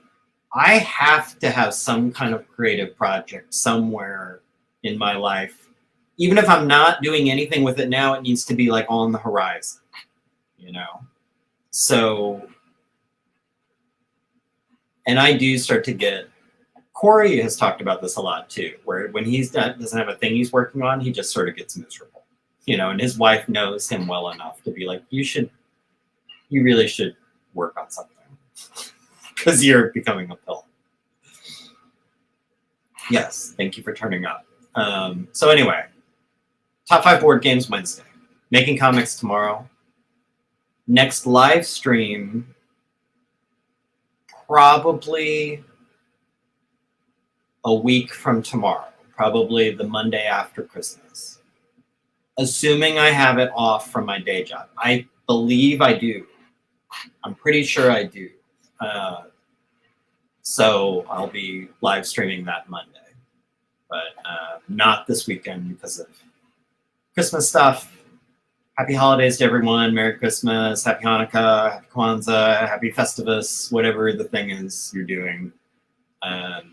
have to have some kind of creative project somewhere in my life. Even if I'm not doing anything with it now, it needs to be like on the horizon, you know? So, and I do start to get, Corey has talked about this a lot too, where when he doesn't have a thing he's working on, he just sort of gets miserable, you know, and his wife knows him well enough to be like, you really should work on something because you're becoming a pill. Yes, thank you for turning up. So anyway, top 5 board games Wednesday, making comics tomorrow. Next live stream, probably a week from tomorrow, probably the Monday after Christmas. Assuming I have it off from my day job. I believe I do. I'm pretty sure I do. So I'll be live streaming that Monday. But not this weekend because of Christmas stuff. Happy holidays to everyone. Merry Christmas, Happy Hanukkah, Happy Kwanzaa, Happy Festivus, whatever the thing is you're doing. And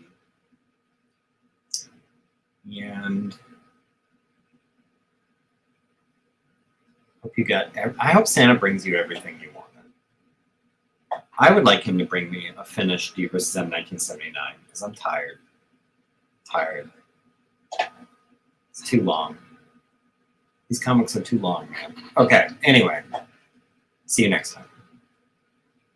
hope you got, I hope Santa brings you everything you want. I would like him to bring me a finished D vs. M 1979 because I'm tired. It's too long. These comics are too long, man. Okay, anyway. See you next time.